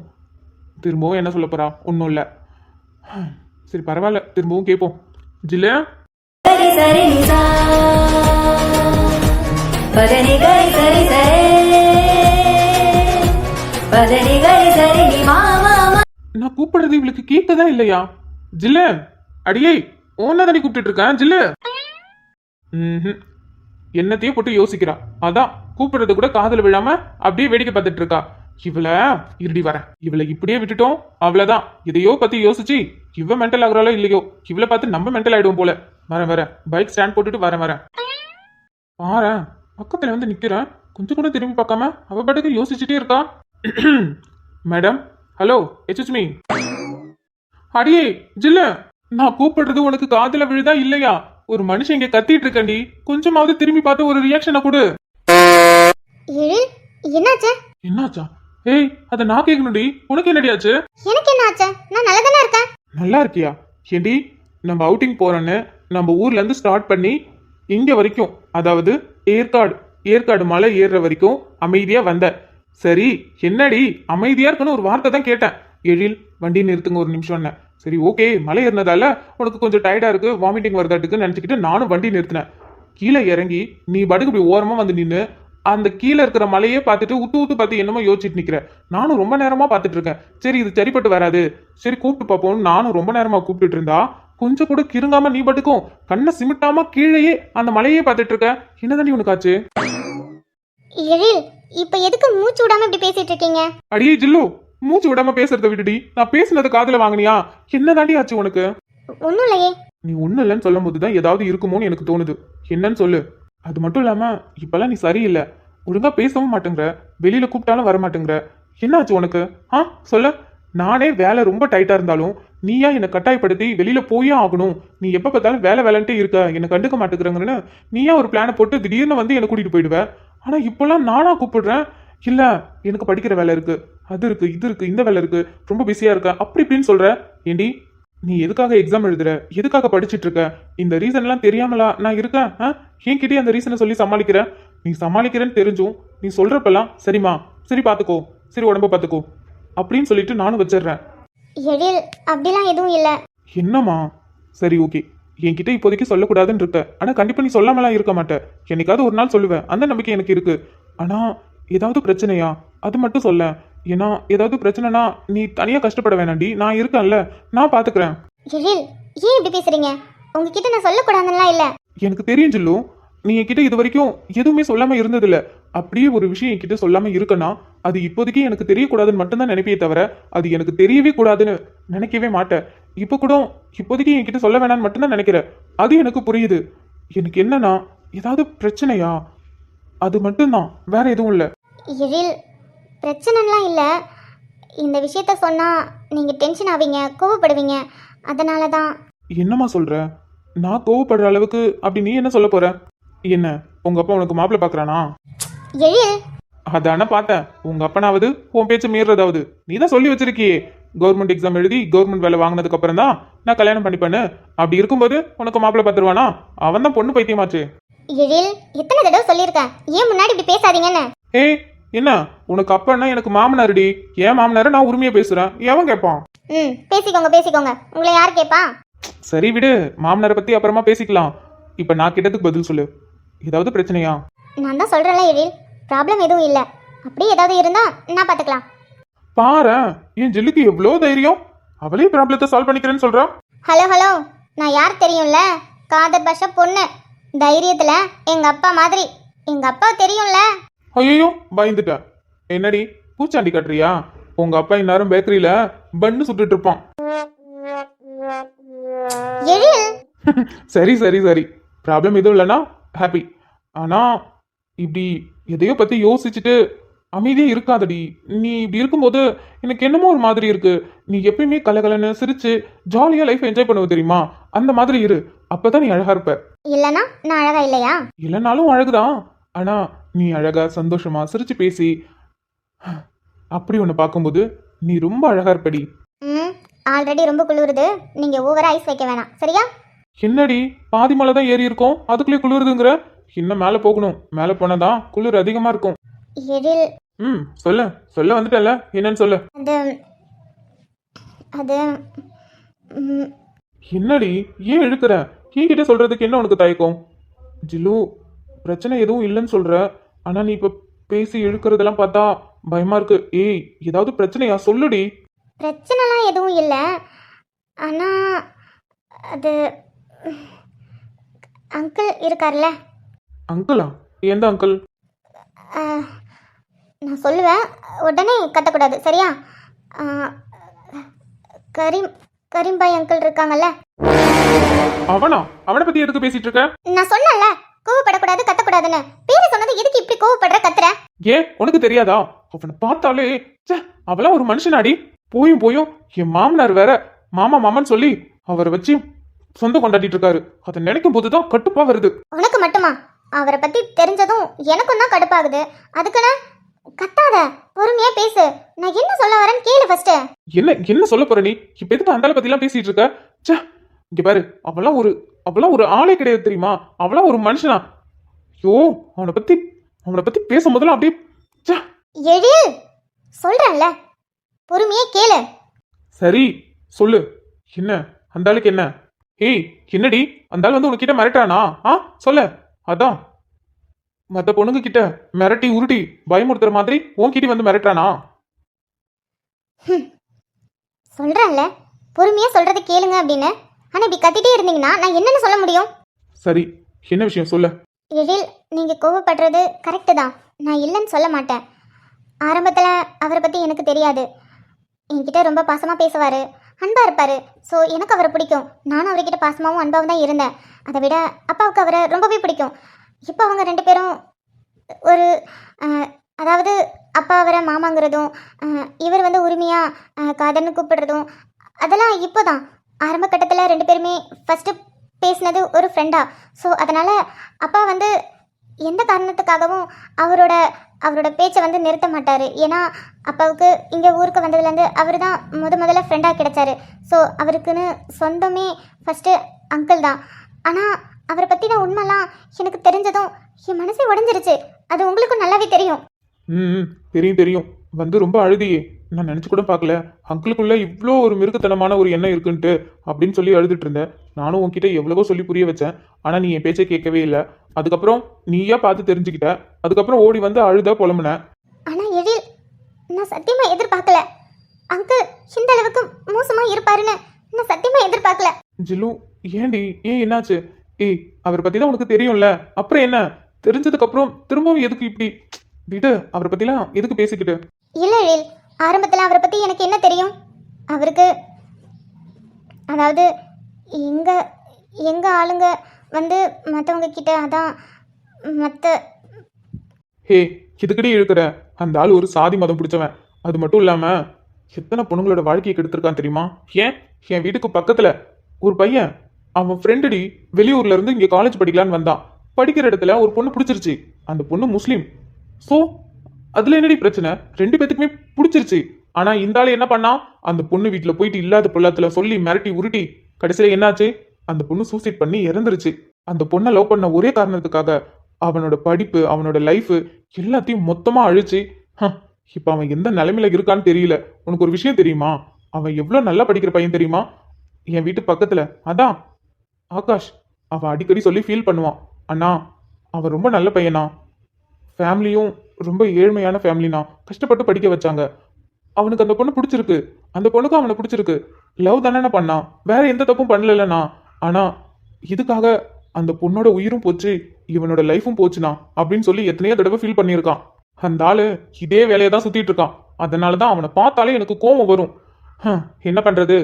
திரும்பவும் என்ன சொல்ல போறா? ஒன்றும் இல்லை. சரி பரவாயில்ல, திரும்பவும் கேட்போம். ஜில்ல சரி சரி நிசா பதனி கரி சரி சரி பதனி கரி சரி நி மாமா. நான் கூப்பிடுறது இவளுக்கு கேட்கதா இல்லையா? ஜில்ல அடியே ஓன்னா தானே கூப்பிட்டு இருக்கேன். ஜில்ல என்னத்தையும் போட்டு யோசிக்கிறா. அதான் கூப்பிடுறது கூட காதுல விழாம அப்படியே வேடிக்கை பார்த்துட்டு இருக்கா. இவளை இருடி வரேன். இவளை இப்படியே விட்டுட்டோம் அவ்வளவுதான். இதையோ பத்தி யோசிச்சு இவ மென்டல் ஆகுறாளோ இல்லையோ, இவளை பார்த்து நம்ம மென்டல் ஆயிடுவோம் போல. வரேன் பைக் ஸ்டாண்ட் போட்டுட்டு வரேன். பாரேன் பக்கத்துல வந்து நிக்கிறேன், கொஞ்சம் கூட திரும்பி பார்க்காம அவ பாட்டுக்கு யோசிச்சுட்டே இருக்கா. Madam hello excuse me. அடியே ஜில்ல, நான் கூப்பிடுறது உனக்கு காதுல விழுதா இல்லையா? ஒரு மனுஷன் இங்க கத்திட்டு இருக்கண்டி, கொஞ்சமாவது திரும்பி பார்த்து ஒரு ரியாக்ஷனை கொடு. எழில் என்னாச்சு? என்னாச்சா? ஏய் அத நான் கேட்கணும்டி, உனக்கு என்னடியாச்சு? எனக்கு என்ன ஆச்சு? நான் நல்லா தானே இருக்கேன். நல்லா இருக்கியா? ஏண்டி நம்ம அவுட்டிங் போறோன்னு நம்ம ஊர்ல இருந்து ஸ்டார்ட் பண்ணி இங்க வரைக்கும், அதாவது ஏற்காடு மலை ஏறுற வரைக்கும் அமைதியா வந்த. சரி என்னடி அமைதியா இருக்குன்னு ஒரு வார்த்தை தான் கேட்டேன். எழில் வண்டி நிறுத்துங்க ஒரு நிமிஷம். சரி ஓகே, மலை ஏறினதால உனக்கு கொஞ்சம் டயர்டா இருக்கு, வாமிட்டிங் வருதாட்டுக்கு நினைச்சுக்கிட்டு நானும் வண்டி நிறுத்தினேன். கீழே இறங்கி நீ படுக்கு இப்படி ஓரமா வந்து நின்று அந்த கீழே இருக்கிற மலையே பார்த்துட்டு ஊத்து பார்த்து என்னமோ யோசிச்சுட்டு நிக்கிற. நானும் ரொம்ப நேரமா பார்த்துட்டு இருக்கேன். சரி இது சரிப்பட்டு வராது, சரி கூப்பிட்டு பார்ப்போம்னு நானும் ரொம்ப நேரமா கூப்பிட்டுட்டு இருந்தா, கொஞ்சம் கூட கிருங்காம நீ பட்டுக்கும் கண்ணை சிமிட்டாம கீழேயே அந்த மலையே பார்த்துட்டு இருக்க. என்னதாண்டி உனக்கு ஆச்சு? எழில் இப்ப எதுக்கு மூச்சு விடாம இப்படி பேசிட்டு இருக்கீங்க? அடியே ஜில்லு, மூச்சு விடாம பேசுறத விட்டுடி. நான் பேசுனது காதுல வாங்கினியா? என்னதாண்டி ஆச்சு உனக்கு? ஒன்னும் இல்லையே. நீ ஒண்ணு இல்லைன்னு சொல்லும் போதுதான் ஏதாவது இருக்குமோன்னு எனக்கு தோணுது. என்னன்னு சொல்லு. அது மட்டும் இல்லாம இப்பெல்லாம் நீ சரியில்லை, ஒழுங்கா பேசவும் மாட்டேங்கிற, வெளியில கூப்பிட்டாலும் வர மாட்டேங்கிற. என்னாச்சு உனக்கு? சொல்ல. நானே வேலை ரொம்ப டைட்டா இருந்தாலும் நீயா என்னை கட்டாயப்படுத்தி வெளியில போயே ஆகணும், நீ எப்ப பார்த்தாலும் வேலைன்ட்டே இருக்க, என்னை கண்டுக்க மாட்டேங்கிறங்கன்னு நீயா ஒரு பிளானை போட்டு திடீர்னு வந்து என்னை கூட்டிட்டு போயிடுவ. ஆனா இப்பெல்லாம் நானா கூப்பிடுறேன், இல்ல எனக்கு படிக்கிற வேலை இருக்கு, அது இருக்கு, இது இருக்கு, இந்த வேலை இருக்கு, ரொம்ப பிஸியா இருக்க, அப்படி இப்படின்னு சொல்ற. ஏண்டி நீ எதுக்காக எக்ஸாம் எழுதுற, எதுக்காக படிச்சுட்டு இருக்க, இந்த ரீசன் எல்லாம் தெரியாமலா நான் இருக்கேன்? என்கிட்டயே அந்த ரீசனை சொல்லி சமாளிக்கிற. நீ சமாளிக்கிறேன்னு தெரிஞ்சும் நீ சொல்றப்பெல்லாம் சரிம்மா, சரி பாத்துக்கோ, சரி உடம்ப பாத்துக்கோ அப்படின்னு சொல்லிட்டு நானும் வச்சிடுறேன். எழில் அப்படிலாம் எதுவும் இல்ல. என்னம்மா? சரி ஓகே, என்கிட்ட இப்போதைக்கு சொல்லக்கூடாதுன்னு இருக்க, ஆனா கண்டிப்பா நீ சொல்லாமலாம் இருக்க மாட்டேன். என்னைக்காவது ஒரு நாள் சொல்லுவேன், அந்த நம்பிக்கை எனக்கு இருக்கு. ஆனா ஏதாவது பிரச்சனையா அது மட்டும் சொல்ல. ஏன்னா ஏதாவது பிரச்சனைனா நீ தனியா கஷ்டப்பட வேணாண்டி, நான் இருக்கேன்ல, நான் பாத்துக்கிறேன். எழில் ஏன் இப்படி பேசுறீங்க? உங்ககிட்ட நான் சொல்லக்கூடாதுலாம் இல்ல. எனக்கு தெரியும் ஜில்லு, நீ என்கிட்ட இது வரைக்கும் எதுவுமே சொல்லாம இருந்ததில்ல. அப்படியே ஒரு விஷயம் என்கிட்ட சொல்லாம இருக்கனா அது இப்போதைக்கு எனக்கு தெரியக்கூடாதுன்னு மட்டும்தான் நினைப்பே தவிர அது எனக்கு தெரியவே கூடாதுன்னு நினைக்கவே மாட்டேன். இப்போ கூட இப்போதைக்கு என்கிட்ட சொல்ல வேணான்னு மட்டும்தான் நினைக்கிறேன். அது எனக்கு புரியுது. எனக்கு என்னன்னா ஏதாவது பிரச்சனையா அது மட்டும்தான், வேற எதுவும் இல்லை. எழில் பிரச்சனைலாம் இல்ல. இந்த விஷயத்த சொன்னா நீங்க டென்ஷன் ஆவீங்க, கோவப்படுவீங்க, அதனால தான். என்னம்மா சொல்ற? நான் கோவப்படுற அளவுக்கு அப்படி நீ என்ன சொல்ல போற? என்ன உங்க அப்பா உனக்கு மாப்பிள்ளை பாக்குறானா? எழில் அதான பார்த்தேன். உங்க அப்பனாவது உன் பேச்சு மீறதாவது. நீ தான் சொல்லி வச்சிருக்கியே, கவர்மெண்ட் எக்ஸாம் எழுதி கவர்மெண்ட் வேலை வாங்கினதுக்கு அப்புறம் தான் நான் கல்யாணம் பண்ணிப்பேன்னு. அப்படி இருக்கும்போது உனக்கு மாப்பிள்ளை பார்த்துருவானா? அவன் தான் பொண்ணு பைத்தியமாச்சு. எழில் எத்தனை தடவை சொல்லியிருக்கேன், ஏன் முன்னாடி இப்படி பேசாதீங்கன்னு. ஏய் என்ன உனக்கு அப்பன்னா எனக்கு மாமனாருடி. ஏன் மாமனார நான் உரிமையா பேசுறேன், எவன் கேட்பான்? பேசிக்கோங்க பேசிக்கோங்க, உங்களை யார் கேட்பா? சரி விடு, மாமனாரை பத்தி அப்புறமா பேசிக்கலாம். இப்ப நான் கேட்டதுக்கு பதில் சொல்லு. ஏதாவது பிரச்சனையா? நான் தான் சொல்றேன்ல எழில், ப்ராப்ளம் எதுவும் இல்லை. அப்படி ஏதாவது இருந்தா நான் பார்த்துக்கலாம். பாரேன், என் ஜில்லுக்கு எவ்வளோ தைரியம். அவளே ப்ராப்ளத்தை சால்வ் பண்ணிக்கிறேன்னு சொல்றா. ஹலோ ஹலோ, நான் யார் தெரியும்ல? காதர் பாஷா பொண்ணு. தைரியத்துல எங்க அப்பா மாதிரி. எங்க அப்பா தெரியும்ல. ஐயோ பயந்துட்டேன். என்னடி பூச்சாண்டி கட்டுறியா? உங்க அப்பா இந்நேரம் பேக்கரியில பன்னு சுட்டுட்டு இருப்பான். எழில், சரி சரி சரி, ப்ராப்ளம் எதுவும் இல்லைன்னா ஹாப்பி. ஆனா இப்படி எதையோ பத்தி யோசிச்சுட்டு அமைதியே இருக்காதடி. நீ இப்படி இருக்கும்போது எனக்கு என்னமோ ஒரு மாதிரி இருக்கு. நீ எப்பயுமே கலகலன்னு சிரிச்சு ஜாலியா லைஃப் என்ஜாய் பண்ணுவ தெரியுமா? அந்த மாதிரி இரு, அப்பதான் நீ அழகா இருப்ப. இல்லனா நான் அழகா இல்லையா? இல்லைனாலும் அழகுதான். ஆனா நீ அழகா சந்தோஷமா சிரிச்சு பேசி அப்படி ஒன்று பார்க்கும்போது நீ ரொம்ப அழகா இருப்படி. ஆல்ரெடி ரொம்ப குளிருது. நீங்க ஓவரா ஐஸ் வைக்க வேணாம், சரியா? என்னடி பாதி மலை தான் ஏறி இருக்கோம், அதுக்குள்ளே குளிருதுங்கிற? இன்னும் மேலே போகணும். மேலே போனாதான் குளிர் அதிகமா இருக்கும். எழில், சொல்ல சொல்ல வந்துட்டல, என்னன்னு சொல்லு. அது அது ம், என்னடி ஏன் இழுக்கிற? என்கிட்ட சொல்றதுக்கு என்ன உனக்கு தயக்கம்? ஜில்லு, பிரச்சனை எதுவும் இல்லைன்னு சொல்ற. ஆனா நீ இப்ப பேசி இழுக்கிறதெல்லாம் பார்த்தா பயமா இருக்கு. ஏய், ஏதாவது பிரச்சனையா? சொல்லுடி. பிரச்சனைலாம் எதுவும் இல்லை. ஆனா அது அங்கிள் இருக்கார்ல, அங்கிளா? எந்த அங்கிள்? நான் சொல்லுவேன், உடனே கத்தக்கூடாது, சரியா? கரீம் கரீம்பாய் அங்கிள் இருக்காங்கல்ல. அவனா? அவனை பத்தி எதுக்கு பேசிட்டு இருக்க? நான் சொன்னேன்ல, கோவப்படக்கூடாது கத்தக்கூடாதுன்னு. பேரு சொன்னது எதுக்கு இப்படி கோவப்படுற கத்துற? ஏன் உனக்கு தெரியாதா? அவனை பார்த்தாலே ச்சே, அவெல்லாம் ஒரு மனுஷனாடி. போயும் போயும் என் மாமனார் வேற மாமா மாமான்னு சொல்லி அவரை வச்சு சொந்தம் கொண்டாடிட்டு இருக்காரு. அதை நினைக்கும் போதுதான் கட்டுப்பா வருது. உனக்கு மட்டுமா? அவரை பத்தி தெரிஞ்சதும் எனக்கும் தான் கடுப்பாகுது. அதுக்குன்னு கத்தாத, பொறுமையா பேசு. நான் என்ன சொல்ல வரேன்னு கேளு ஃபர்ஸ்ட். என்ன என்ன சொல்ல போற நீ? இப்ப எதுக்கு அந்த ஆளை பத்தி எல்லாம் பேசிட்டு இருக்க? ச்சே, இங்க பாரு, அவெல்லாம் ஒரு ஆளே கிடையாது தெரியுமா? அவெல்லாம் ஒரு மனுஷனா? ஐயோ, அவனை பத்தி பேசும்போதெல்லாம் அப்படியே ச்சே. எழில், சொல்றேன்ல, பொறுமையா கேளு. சரி சொல்லு, என்ன அந்த ஆளுக்கு என்ன? ஏய், என்னடி அந்த ஆள் வந்து உனக்கிட்ட மிரட்டானா? சொல்ல. அதான் மற்ற பொண்ணுங்க கிட்ட மிரட்டி உருட்டி பயமுறுத்துற மாதிரி உன்கிட்ட வந்து மிரட்டானா? சொல்றேன்ல, பொறுமையா சொல்றது கேளுங்க அப்படின்னு. ஆனா இப்படி கத்திட்டே இருந்தீங்கன்னா நான் என்னன்னு சொல்ல முடியும்? சரி, என்ன விஷயம் சொல்ல. எழில், நீங்க கோவப்படுறது கரெக்டு தான். நான் இல்லைன்னு சொல்ல மாட்டேன். ஆரம்பத்தில் அவரை பற்றி எனக்கு தெரியாது. என்கிட்ட ரொம்ப பாசமாக பேசுவார், அன்பாக இருப்பார். ஸோ எனக்கு அவரை பிடிக்கும். நானும் அவர்கிட்ட பாசமாகவும் அன்பாகவும் தான் இருந்தேன். அதை விட அப்பாவுக்கு அவரை ரொம்பவே பிடிக்கும். இப்போ அவங்க ரெண்டு பேரும் ஒரு அதாவது அப்பா அவரை மாமாங்கிறதும் இவர் வந்து உரிமையாக காதல்னு கூப்பிடுறதும் அதெல்லாம் இப்போ தான். ஆரம்ப கட்டத்தில் ரெண்டு பேருமே ஃபஸ்ட்டு பேசினது ஒரு ஃப்ரெண்டா. ஸோ அதனால் அப்பா வந்து எந்த காரணத்துக்காகவும் அவரோட பேச்சை வந்து நிறுத்த மாட்டார். ஏன்னா அப்பாவுக்கு இங்கே ஊருக்கு வந்ததுலேருந்து அவர் தான் முதல்ல ஃப்ரெண்டாக கிடைச்சாரு. ஸோ அவருக்குன்னு சொந்தமே ஃபஸ்ட்டு அங்கிள் தான். ஆனால் அவரை பற்றின உண்மைலாம் எனக்கு தெரிஞ்சதும் என் மனசே உடஞ்சிருச்சு. அது உங்களுக்கும் நல்லாவே தெரியும். தெரியும். வந்து ரொம்ப அழுதியே. நான் நினச்சி கூட பார்க்கல அங்கிளுக்குள்ள இவ்வளோ ஒரு மிருகத்தனமான ஒரு எண்ணம் இருக்குன்ட்டு அப்படின்னு சொல்லி அழுதுட்டு இருந்தேன். நானும் உன்கிட்ட எவ்வளவோ சொல்லி புரிய வச்சேன். ஆனால் நீ என் பேச்சை கேட்கவே இல்லை. அதுக்கப்புறம் நீயா பார்த்து தெரிஞ்சுக்கிட்ட. அதுக்கப்புறம் ஓடி வந்து அழுத புலம்புன. ஆனால் எழில், நான் சத்தியமாக எதிர்பார்க்கல. அங்கிள் இந்த அளவுக்கு மோசமாக இருப்பாருன்னு நான் சத்தியமாக எதிர்பார்க்கல. ஜில்லு, ஏண்டி? ஏன் என்னாச்சு? ஏய், அவரை பற்றி தான் உனக்கு தெரியும்ல, அப்புறம் என்ன? தெரிஞ்சதுக்கப்புறம் திரும்பவும் எதுக்கு இப்படி? விடு, அவரை பற்றிலாம் எதுக்கு பேசிக்கிட்டு? இல்லை எழில், ஆரம்பத்தில் அவரை பற்றி எனக்கு என்ன தெரியும்? அவருக்கு அதாவது எங்கள் ஆளுங்க வந்து மற்றவங்க கிட்ட அதான் ஹே, இதுக்கடி இழுக்கிற? அந்த ஆள் ஒரு சாதி மதம் பிடிச்சவன். அது மட்டும் இல்லாமல் எத்தனை பொண்ணுங்களோட வாழ்க்கையை கெடுத்திருக்கான் தெரியுமா? ஏன், என் வீட்டுக்கு பக்கத்தில் ஒரு பையன், அவன் ஃப்ரெண்டுடி, வெளியூர்ல இருந்து இங்கே காலேஜ் படிக்கலான்னு வந்தான். படிக்கிற இடத்துல ஒரு பொண்ணு பிடிச்சிருச்சு. அந்த பொண்ணு முஸ்லீம். ஸோ அதுல என்னடி பிரச்சனை? ரெண்டு பேத்துக்குமே பிடிச்சிருச்சு. ஆனா இந்த ஆளு என்ன பண்ணா, அந்த பொண்ணு வீட்டுல போயிட்டு இல்லாத பொல்லாத்துல சொல்லி மிரட்டி உருட்டி கடைசியில என்னாச்சு, அந்த பொண்ணு சூசைட் பண்ணி இறந்துருச்சு. அந்த பொண்ணை லவ் பண்ண ஒரே காரணத்துக்காக அவனோட படிப்பு, அவனோட லைஃப் எல்லாத்தையும் மொத்தமா அழிச்சு இப்ப அவன் எந்த நிலைமையில இருக்கான்னு தெரியல. உனக்கு ஒரு விஷயம் தெரியுமா? அவன் எவ்வளவு நல்லா படிக்கிற பையன் தெரியுமா? என் வீட்டு பக்கத்துல அதான் ஆகாஷ். அவன் அடிக்கடி சொல்லி ஃபீல் பண்ணுவான். அண்ணா அவன் ரொம்ப நல்ல பையனா, ஃபேமிலியும் ரொம்ப ஏழ்மையான ஃபேமிலினா, கஷ்டப்பட்டு படிக்க வச்சாங்க. அவனுக்கு அந்த பொண்ணு பிடிச்சிருக்கு, அந்த பொண்ணுக்கும் அவனை பிடிச்சிருக்கு. லவ் தானே பண்ணான், வேற எந்த தப்பும் பண்ணலண்ணா. ஆனா இதுக்காக அந்த பொண்ணோட உயிரும் போச்சு, இவனோட லைஃபும் போச்சுனா அப்படின்னு சொல்லி எத்தனையோ தடவை ஃபீல் பண்ணியிருக்கான். அந்த ஆளு இதே வேலையை தான் சுத்திட்டு இருக்கான். அதனாலதான் அவனை பார்த்தாலே எனக்கு கோபம் வரும். என்ன பண்றது,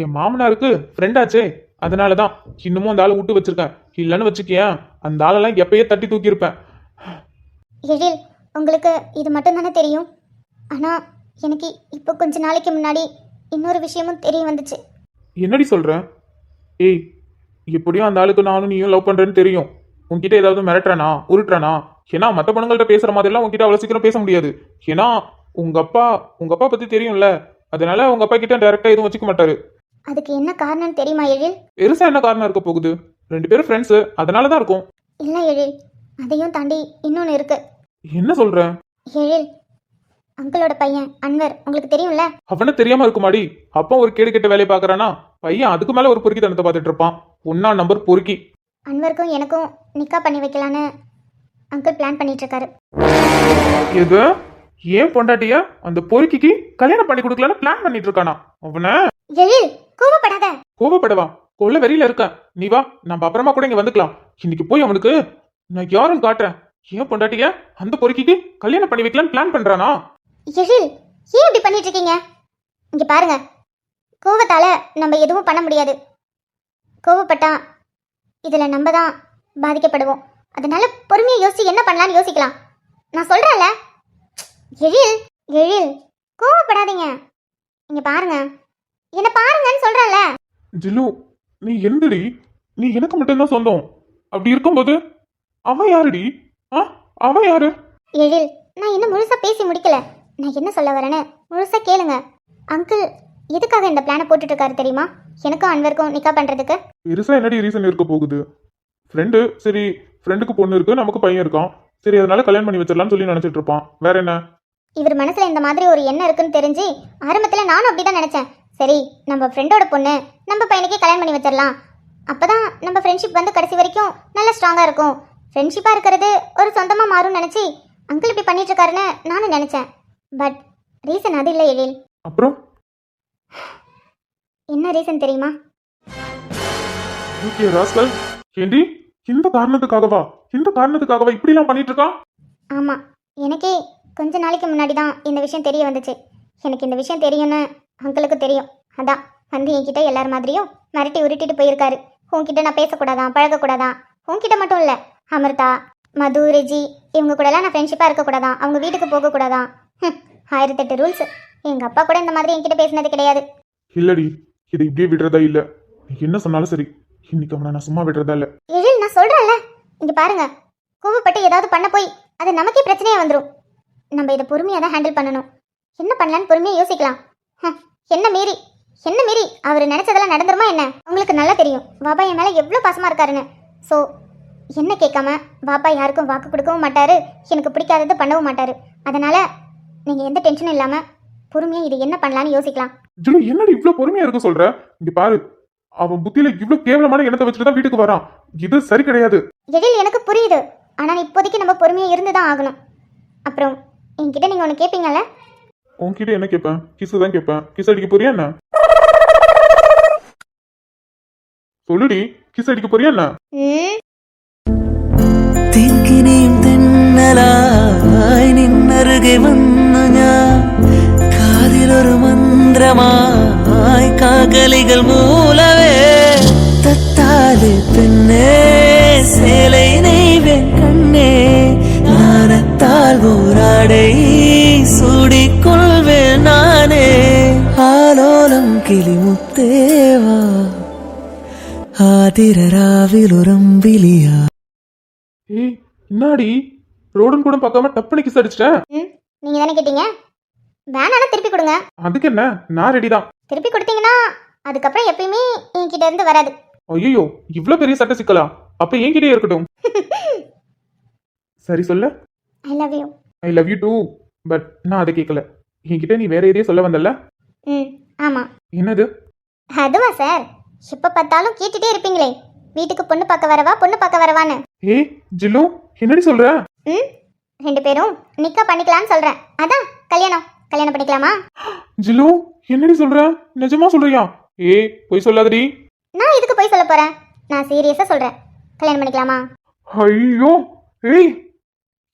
என் மாமனாருக்கு ஃப்ரெண்டாச்சே, அதனாலதான் இன்னமும் அந்த ஆளை விட்டு வச்சிருக்கேன். இல்லைன்னு வச்சுக்கேன், அந்த ஆளெல்லாம் எப்பயே தட்டி தூக்கியிருப்பேன். எழில், உங்களுக்கு இது மட்டும் தானே தெரியும். ஆனால் எனக்கு இப்போ கொஞ்ச நாளைக்கு முன்னாடி இன்னொரு விஷயமும் தெரிய வந்துச்சு. என்னடி சொல்ற? ஏய், எப்படியும் அந்த ஆளுக்கு நானும் நீயும் லவ் பண்றேன்னு தெரியும். உன்கிட்ட ஏதாவது மிரட்டுறானா, உருட்டுறானா? ஏன்னா மற்ற பொண்ணுங்கள்ட்ட பேசுற மாதிரிலாம் உன்கிட்ட அவ்வளவு சீக்கிரம் பேச முடியாது. ஏன்னா உங்க அப்பா பத்தி தெரியும்ல, அதனால உங்க அப்பா கிட்ட டைரக்டா எதுவும் வச்சுக்க மாட்டாரு. அதுக்கு என்ன காரணம்னு தெரியுமா எழில்? பெருசா என்ன காரணம் இருக்க போகுது? 2 பேரும் ஃப்ரெண்ட்ஸ், அதனாலதான் இருக்கும். இல்லை எழில், அதையும் தாண்டி இன்னொன்று இருக்கு. என்ன சொல்ற? எழில், அங்கிளோட பையன் அன்வர் உங்களுக்கு தெரியும்ல? அவன தெரியாம இருக்குமாடி? அப்பா ஒரு கேடு கெட்ட வேலையை பாக்குறானா, பையன் அதுக்கு மேல ஒரு பொறுக்கி தனத்தை பார்த்துட்டு இருப்பான். 1ஆம் நம்பர் பொறுக்கி. அன்வருக்கும் எனக்கும் நிக்கா பண்ணி வைக்கலான்னு அங்கிள் பிளான் பண்ணிட்டு இருக்காரு. எது? ஏன் பொண்டாட்டிய அந்த பொறுக்கிக்கு கல்யாணம் பண்ணி கொடுக்கலான்னு பிளான் பண்ணிட்டு இருக்கானா அவன? எழில், கோவப்படாத. கோபப்படவா? கொள்ள வெறியில இருக்க. நீ வா, நம்ம அப்புறமா கூட இங்க வந்துக்கலாம். இன்னைக்கு போய் அவனுக்கு நான் யாரும் காட்டுறேன். ஏன் பொண்டாட்டிய அந்த பொறுக்கிக்கு கல்யாணம் பண்ணி வைக்கலான்னு பிளான் பண்றானா? எழில், ஏன் இப்படி பண்ணிட்டு இருக்கீங்க? இங்க பாருங்க, கோவத்தால நம்ம எதுவும் பண்ண முடியாது. கோவப்பட்டா இதுல நம்ம தான் பாதிக்கப்படுவோம். அதனால பொறுமையா யோசிச்சு என்ன பண்ணலாம்னு யோசிக்கலாம். நான் சொல்றேன்ல. எழில், எழில், கோவப்படாதீங்க. இங்க பாருங்க, என்ன பாருங்கன்னு சொல்றேன்ல. ஜில்லு, நீ என்னடி? நீ எனக்கு மட்டும்தான் சொந்தம். அப்படி இருக்கும்போது அவன் யாருடி? அவன் யாரு? எழில், நான் இன்னும் முழுசா பேசி முடிக்கல. நான் என்ன சொல்ல வரேன்னு முழுசா கேளுங்க. அங்கிள் எதுக்காக இந்த பிளானை போட்டுட்டு இருக்காரு தெரியுமா? எனக்கும் அன்வருக்கும் நிக்கா பண்றதுக்கு. பெருசா என்னடி ரீசன் இருக்க போகுது? ஃப்ரெண்டு, சரி ஃப்ரெண்டுக்கு பொண்ணு இருக்கு, நமக்கு பையன் இருக்கான், சரி அதனால கல்யாணம் பண்ணி வச்சிடலாம்னு சொல்லி நினைச்சிட்டு இருப்பான். வேற என்ன? இவர் மனசுல இந்த மாதிரி ஒரு எண்ணம் இருக்குன்னு தெரிஞ்சு ஆரம்பத்துல நானும் அப்படிதான் நினைச்சேன். சரி, நம்ம ஃப்ரெண்டோட பொண்ணு நம்ம பையனுக்கே கல்யாணம் பண்ணி வச்சிடலாம். அப்பதான் நம்ம ஃப்ரெண்ட்ஷிப் வந்து கடைசி வரைக்கும் நல்ல ஸ்ட்ராங்கா இருக்கும். ஃப்ரெண்ட்ஷிப்பா இருக்கிறது ஒரு சொந்தமா மாறும்னு நினைச்சு அங்கிள் இப்படி பண்ணிட்டு இருக்காருன்னு நானும் நினைச்சேன். பட் ரீசன் அது இல்லை எழில். அப்புறம் என்ன ரீசன் தெரியுமா? ஓகே ராஸ்கல், ஏண்டி இந்த காரணத்துக்காகவா இப்படி எல்லாம் பண்ணிட்டு இருக்கான்? ஆமா, எனக்கே கொஞ்ச நாளைக்கு முன்னாடி தான் இந்த விஷயம் தெரிய வந்துச்சு. எனக்கு இந்த விஷயம் தெரியும்னு அங்கிளுக்கு தெரியும். அதான் வந்து என்கிட்ட எல்லார் மாதிரியும் மிரட்டி உருட்டிட்டு போயிருக்காரு. உன்கிட்ட நான் பேசக்கூடாதான், பழகக்கூடாதான். உன்கிட்ட மட்டும் இல்லை, அமிர்தா, மது, ரெஜி இவங்க கூடலாம் நான் ஃப்ரெண்ட்ஷிப்பாக இருக்கக்கூடாதான், அவங்க வீட்டுக்கு போகக்கூடாதான். 1008 ரூல்ஸ். எங்கள் அப்பா கூட இந்த மாதிரி என்கிட்ட பேசினது கிடையாது. இல்லடி, இதை இப்படியே விடுறதா இல்ல. நீ என்ன சொன்னாலும் சரி, இன்னைக்கு அவனை நான் சும்மா விடுறதா இல்ல. எழில், நான் சொல்கிறேன்ல, இங்கே பாருங்க, கோவப்பட்டு ஏதாவது பண்ண போய் அது நமக்கே பிரச்சனையே வந்துடும். நம்ம இதை பொறுமையாக தான் ஹேண்டில் பண்ணணும். என்ன பண்ணலான்னு பொறுமையாக யோசிக்கலாம். என்ன மீறி அவர் நினைச்சதெல்லாம் நடந்துருமா என்ன? உங்களுக்கு நல்லா தெரியும் பாபா என் மேலே எவ்வளோ பாசமாக இருக்காருன்னு. ஸோ என்ன கேட்காம பாபா யாருக்கும் வாக்கு கொடுக்கவும் மாட்டாரு, எனக்கு பிடிக்காதது பண்ணவும் மாட்டாரு. அதனால நீங்கள் எந்த டென்ஷனும் இல்லாமல் பொறுமையாக இது என்ன பண்ணலான்னு யோசிக்கலாம். ஜுலு, என்னடி இவ்வளவு பொறுமையா இருக்க சொல்ற? இங்க பாரு, அவன் புத்தியில இவ்வளவு கேவலமான எண்ணத்தை வச்சுட்டு தான் வீட்டுக்கு வரான். இது சரி கிடையாது. எழில், எனக்கு புரியுது. ஆனால் இப்போதைக்கு நம்ம பொறுமையாக இருந்து தான் ஆகணும். அப்புறம் என்கிட்ட நீங்கள் ஒன்று கேட்பீங்கல்ல? உன்கிட்ட என்ன கேட்பேன்? கிசு தான் கேட்பேன். கிஸ் அடிக்க போறியா என்ன? சொல்லுடி, கிஸ் அடிக்க போறியா என்ன? തെക്കിനെയും തെന്നലായി നിന്നരുകെ വന്നു ഞാൻ കാതിലൊരു മന്ത്രമായി കാകലികൾ മൂലവേ തത്താലെ പെണ്ണേ சேலை நெய்வேன் கண்ணே ஞானத்தால் போராடை சூடிக்கொள்வேன் நானே ஆலோலம் கிளிமுத்தேவா ஆதிரராவிலுரம்பிலியா. ஏய், என்னாடி ரோடன் கூட பார்க்காம டப்புனு கிஸ் அடிச்சிட்டேன். நீங்கள் தானே கேட்டீங்க, வேணாலும் திருப்பி கொடுங்க. அதுக்கு என்ன, நான் ரெடி தான். திருப்பி கொடுத்தீங்கன்னா அதுக்கப்புறம் எப்பயுமே என்கிட்ட இருந்து வராது. ஐயோ, இவ்வளவு பெரிய சட்ட சிக்கலா? அப்ப என்கிட்டயே இருக்கட்டும். சரி சொல்ல. I love you. I love you too. But நான் அதை கேட்கல. என்கிட்ட நீ வேற எதையும் சொல்ல வந்தல்ல? ஆமாம். என்னது? அதுவா சார்? எப்ப பார்த்தாலும் கேட்டுட்டே இருப்பீங்களே, வீட்டுக்கு பொண்ணு பார்க்க வரவா பொண்ணு பார்க்க வரவான்னு. ஏய் ஜில்லு, என்னடி சொல்ற? ம், 2 பேரும் நிக்கா பண்ணிக்கலாம்னு சொல்றேன். அதான் கல்யாணம் பண்ணிக்கலாமா? ஜில்லு, என்னடி சொல்ற? நிஜமா சொல்றியா? ஏய் போய் சொல்லாதடி. நான் இதுக்கு போய் சொல்ல போறேன், நான் சீரியஸா சொல்றேன். கல்யாணம் பண்ணிக்கலாமா? ஐயோ, ஏய்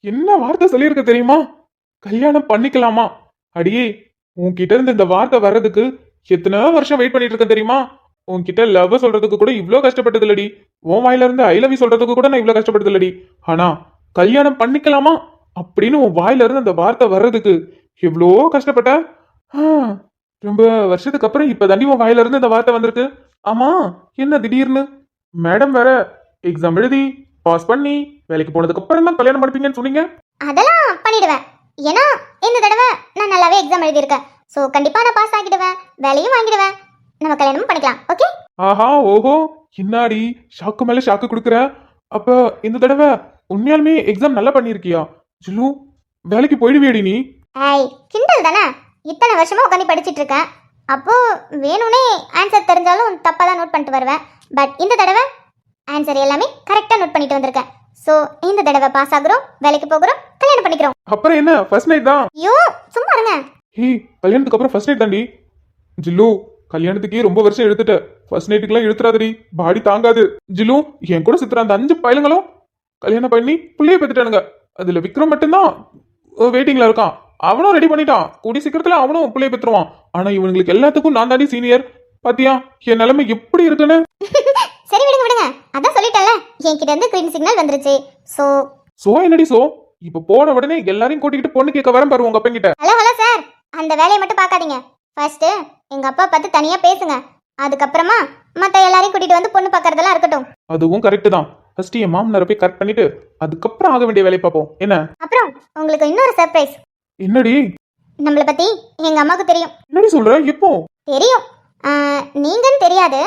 என்ன வார்த்தை சொல்லியிருக்க தெரியுமா? கல்யாணம் பண்ணிக்கலாமா? அடியே, உன்கிட்ட இருந்து இந்த வார்த்தை வர்றதுக்கு எத்தனை வருஷம் வெயிட் பண்ணிட்டு இருக்கேன் தெரியுமா? உன்கிட்ட லவ் சொல்றதுக்கு கூட இவ்ளோ கஷ்டப்பட்டது இல்லடி. உன் வாயில இருந்து ஐ லவ் யூ சொல்றதுக்கு கூட நான் இவ்ளோ கஷ்டப்பட்டது இல்லடி. ஆனா கல்யாணம் பண்ணிக்கலாமா அப்படின்னு உன் வாயில இருந்து அந்த வார்த்தை வர்றதுக்கு எவ்வளோ கஷ்டப்பட்ட. ரொம்ப வருஷத்துக்கு அப்புறம் இப்ப தண்டி உன் வாயில இருந்து இந்த வார்த்தை வந்திருக்கு. ஆமா, என்ன திடீர்னு? மேடம் வேற எக்ஸாம் எழுதி பாஸ் பண்ணி வேலைக்கு போனதுக்கு அப்புறம் தான் கல்யாணம் பண்ணிப்பீங்கன்னு சொன்னீங்க. அதெல்லாம் பண்ணிடுவேன். ஏன்னா இந்த தடவை நான் நல்லாவே எக்ஸாம் எழுதியிருக்கேன். ஸோ கண்டிப்பா நான் பாஸ் ஆகிடுவேன், வேலையும் வாங்கிடுவேன். நம்ம கல்யாணமும் பண்ணிக்கலாம். ஓகே? ஆஹா, ஓஹோ, இன்னாடி ஷாக்கு மேல ஷாக்கு கொடுக்குற. அப்ப இந்த தடவை உண்மையாலுமே எக்ஸாம் நல்லா பண்ணிருக்கியா? ஜில்லு, வேலைக்கு போயிடுவியடி நீ? ஐய், கிண்டல் தானே. இத்தனை வருஷமா உட்காந்து படிச்சிட்டு இருக்கேன். அப்போ வேணும்னே ஆன்சர் தெரிஞ்சாலும் தப்பா தான் நோட் பண்ணிட்டு வருவேன். பட் இந்த தடவை ஆன்சர் எல்லாமே கரெக்டா நோட் பண்ணிட்டு வந்திருக்கேன். ஸோ இந்த தடவை பாஸ் ஆகுறோம், வேலைக்கு போகிறோம், கல்யாணம் பண்ணிக்கிறோம். அப்புறம் என்ன, ஃபர்ஸ்ட் நைட் தான்? ஐயோ சும்மா இருங்க. ஹே, கல்யாணத்துக்கு அப்புறம் ஃபர்ஸ்ட் நைட் தாண்டி. ஜில்லு, கல்யாணத்துக்கே ரொம்ப வருஷம் எடுத்துட்ட, ஃபர்ஸ்ட் நைட்டுக்குலாம் எடுத்துறாதடி, பாடி தாங்காது. ஜில்லு, என் கூட சுத்துற அந்த 5 பயலுங்களும் கல்யாணம் பண்ணி புள்ளைய பெற்றுட்டானுங்க. அதுல விக்ரம் மட்டும்தான் வெயிட்டிங்ல இருக்கான். அவனும் ரெடி பண்ணிட்டான், கூடி சீக்கிரத்துல அவனும் புள்ளைய பெற்றுவான். ஆனா இவனுங்களுக்கு எல்லாத்துக்கும் நான் தாண்டி சீனியர். பாத்தியா என் நிலைமை எப்படி இருக்குன்னு? சரி விடுங்க, அதான் சொல்லிட்டேன்ல, என்கிட்ட இருந்து கிரீன் சிக்னல் வந்துருச்சு. சோ என்னடி சோ? இப்ப போன உடனே எல்லாரையும் கூட்டிக்கிட்டு பொண்ணு கேட்க வரேன் பாரு உங்க அப்பா கிட்ட. ஹலோ சார், அந்த வேலையை மட்டும் பார்க்காதீங்க. ஃபர்ஸ்ட் எங்க அப்பா பார்த்து தனியா பேசுங்க, அதுக்கப்புறமா மத்த எல்லாரையும் கூட்டிட்டு வந்து பொண்ணு பார்க்கறதெல்லாம் இருக்கட்டும். அதுவும் கரெக்ட் தான். ஃபர்ஸ்ட் என் மாமனாரை போய் கரெக்ட் பண்ணிட்டு அதுக்கப்புறம் ஆக வேண்டிய வேலையை பார்ப்போம். என்ன? அப்புறம் உங்களுக்கு இன்னொரு சர்ப்ரைஸ். என்னடி? நம்மளை பத்தி எங்க அம்மாவுக்கு தெரியும். என்னடி சொல்ற? எப்போ தெரியும்? நீங்கன்னு தெரியாது,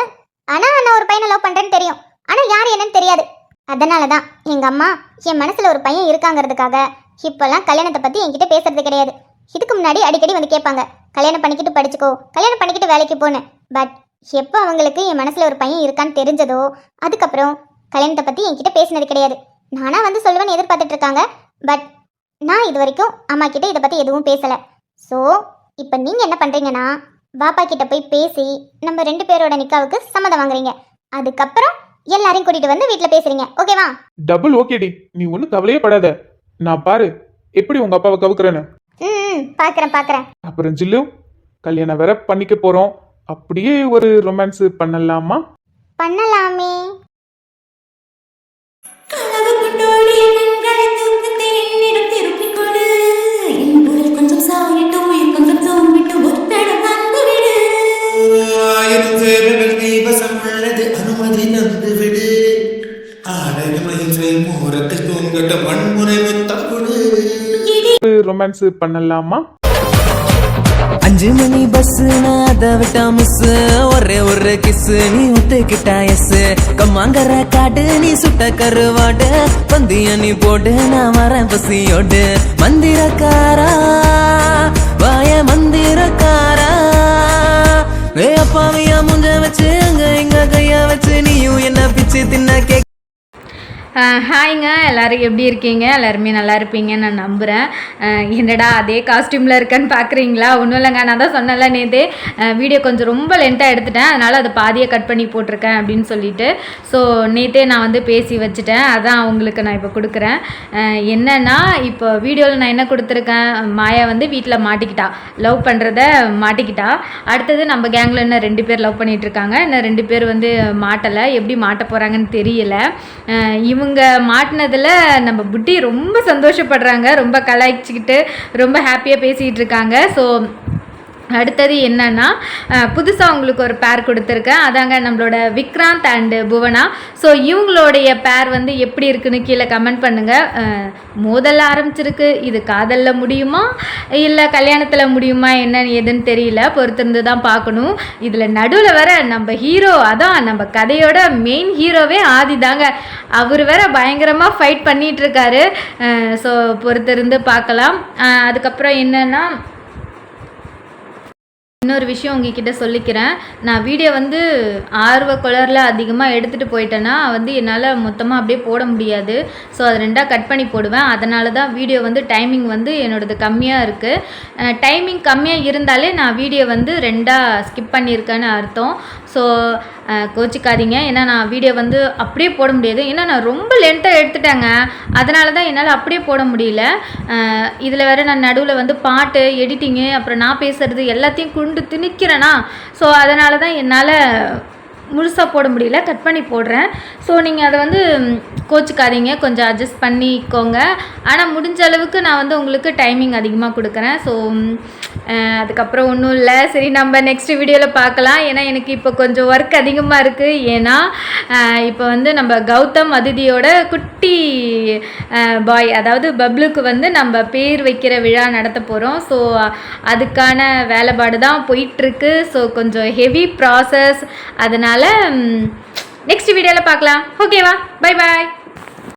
ஆனா நான் ஒரு பையனை லவ் பண்றேன்னு தெரியும். ஆனா யார் என்னன்னு தெரியாது. அதனாலதான் எங்க அம்மா என் மனசுல ஒரு பையன் இருக்காங்கிறதுக்காக இப்பெல்லாம் கல்யாணத்தை பத்தி என்கிட்ட பேசுறது கிடையாது. இதுக்கு முன்னாடி அடிக்கடி வந்து கேட்பாங்க, கல்யாணம் பண்ணிக்கிட்டு படிச்சுக்கோ, கல்யாணம் பண்ணிக்கிட்டு வேலைக்கு போன்னு. பட் எப்போ அவங்களுக்கு என் மனசுல ஒரு பையன் இருக்கான்னு தெரிஞ்சதோ அதுக்கப்புறம் கல்யாணத்தை பத்தி என்கிட்ட பேசினது கிடையாது. நானா வந்து சொல்லுவேன்னு எதிர்பார்த்துட்டு இருக்காங்க. பட் நான் இது வரைக்கும் அம்மா கிட்ட இதை பத்தி எதுவும் பேசல. ஸோ இப்போ நீங்க என்ன பண்றீங்கன்னா, பாப்பா கிட்ட போய் பேசி நம்ம 2 பேரோட நிக்காவுக்கு சம்மதம் வாங்குறீங்க. அதுக்கப்புறம் எல்லாரையும் கூட்டிட்டு வந்து வீட்டுல பேசுறீங்க. ஓகேவா? டபுள் ஓகேடி, நீ ஒன்னும் கவலையே படாத. நான் பாரு எப்படி உங்க அப்பாவை கவுக்குறேன்னு. பாக்குறேன். அப்புறம் ஜில்லு, கல்யாணம் வேற பண்ணிக்க போறோம், அப்படியே ஒரு ரொமான்ஸ் பண்ணலாமா? பண்ணலாமே. கனவு குட்டோடி கண்களை தூக்கத்தை என்னிடம் திருப்பிக் கொடு. என் உடல் கொஞ்சம் சாயிட்டு உயிர் கொஞ்சம் தூங்கிட்டு ஒத்தடம் வந்துவிடு. ஆயிரம் சேவைகள் கைவசம் உள்ளது, அனுமதி தந்துவிடு. ஆடகமகிழ்ச்சி மோரத்தில் தூங்கட்ட வன்முறை முத்தகுடு. ரொமான்ஸ் பண்ணலாமா? 5 மணி பஸ் நான் அதை விட்டா மிஸ், ஒரே ஒரு கிஸ் நீ ஒத்துக்கிட்டா எஸ். கம்மாங்கர காடு நீ சுட்ட கருவாடு, பந்திய நீ போட்டு நான் வரேன் பசியோடு. மந்திரக்காரா வாய மந்திரக்காரா, அப்பாவையா முஞ்ச வச்சு அங்க இங்க கையா வச்சு நீயும் என்ன பிச்சு தின்ன கே. ஹாய்ங்க, எல்லோரும் எப்படி இருக்கீங்க? எல்லாருமே நல்லா இருப்பீங்கன்னு நான் நம்புகிறேன். என்னடா அதே காஸ்டியூமில் இருக்கேன்னு பார்க்குறீங்களா? ஒன்றும் இல்லைங்க, நான் தான் சொன்னல நேற்றே வீடியோ கொஞ்சம் ரொம்ப லென்த்தாக எடுத்துட்டேன், அதனால் அதை பாதியை கட் பண்ணி போட்டிருக்கேன் அப்படின்னு சொல்லிட்டு. ஸோ நேற்றே நான் வந்து பேசி வச்சுட்டேன், அதான் உங்களுக்கு நான் இப்போ கொடுக்குறேன். என்னென்னா, இப்போ வீடியோவில் நான் என்ன கொடுத்துருக்கேன், மாயா வந்து வீட்டில் மாட்டிக்கிட்டா, லவ் பண்ணுறத மாட்டிக்கிட்டா. அடுத்தது நம்ம கேங்கில் இன்னும் 2 பேர் லவ் பண்ணிகிட்ருக்காங்க, இன்னும் 2 பேர் வந்து மாட்டலை. எப்படி மாட்ட போகிறாங்கன்னு தெரியல. இவங்க மாட்டினதில் நம்ம புட்டி ரொம்ப சந்தோஷப்படுறாங்க, ரொம்ப கலாய்ச்சிக்கிட்டு ரொம்ப ஹாப்பியாக பேசிகிட்டு இருக்காங்க. ஸோ அடுத்தது என்னன்னா, புதுசாக உங்களுக்கு ஒரு பேர் கொடுத்துருக்கேன், அதாங்க நம்மளோட விக்ராந்த் அண்டு புவனா. ஸோ இவங்களுடைய பேர் வந்து எப்படி இருக்குன்னு கீழே கமெண்ட் பண்ணுங்கள். மோதல் ஆரம்பிச்சிருக்கு, இது காதலில் முடியுமா இல்லை கல்யாணத்தில் முடியுமா என்னன்னு எதுன்னு தெரியல, பொறுத்திருந்து தான் பார்க்கணும். இதில் நடுவில் வர நம்ம ஹீரோ, அதான் நம்ம கதையோட மெயின் ஹீரோவே ஆதி தாங்க, அவர் வேற பயங்கரமாக ஃபைட் பண்ணிகிட்ருக்காரு. ஸோ பொறுத்திருந்து பார்க்கலாம். அதுக்கப்புறம் என்னென்னா, இன்னொரு விஷயம் உங்ககிட்ட சொல்லிக்கிறேன். நான் வீடியோ வந்து ஆர்வ குளரில் அதிகமாக எடுத்துகிட்டு போயிட்டேன்னா வந்து என்னால் மொத்தமாக அப்படியே போட முடியாது. ஸோ அது 2ஆக கட் பண்ணி போடுவேன். அதனால தான் வீடியோ வந்து டைமிங் வந்து என்னோடது கம்மியாக இருக்குது. டைமிங் கம்மியாக இருந்தாலே நான் வீடியோ வந்து 2ஆக ஸ்கிப் பண்ணியிருக்கேன்னு அர்த்தம். ஸோ கோச்சிக்காதீங்க. ஏன்னா நான் வீடியோ வந்து அப்படியே போட முடியாது. ஏன்னா நான் ரொம்ப லென்த்தாக எடுத்துட்டேங்க. அதனால தான் என்னால் அப்படியே போட முடியல. இதில் வேறு நான் நடுவில் வந்து பாட்டு எடிட்டிங்கு அப்புறம் நான் பேசுகிறது எல்லாத்தையும் குண்டு திணிக்கிறேன்னா, ஸோ அதனால தான் என்னால் முழுசாக போட முடியல, கட் பண்ணி போடுறேன். ஸோ நீங்கள் அதை வந்து கோச்சிக்காதீங்க, கொஞ்சம் அட்ஜஸ்ட் பண்ணிக்கோங்க. ஆனால் முடிஞ்ச அளவுக்கு நான் வந்து உங்களுக்கு டைமிங் அதிகமாக கொடுக்குறேன். ஸோ அதுக்கப்புறம் ஒன்றும் இல்லை. சரி, நம்ம நெக்ஸ்ட் வீடியோவில் பார்க்கலாம். ஏன்னா எனக்கு இப்போ கொஞ்சம் ஒர்க் அதிகமாக இருக்குது. ஏன்னா இப்போ வந்து நம்ம கௌதம் அதிதியோட குட்டி பாய், அதாவது பப்ளுக்கு வந்து நம்ம பேர் வைக்கிற விழா நடத்த போகிறோம். ஸோ அதுக்கான வேலைப்பாடு தான் போயிட்டுருக்கு. ஸோ கொஞ்சம் ஹெவி ப்ராசஸ். அதனால் நெக்ஸ்ட் வீடியோவில் பார்க்கலாம். ஓகேவா? Bye bye.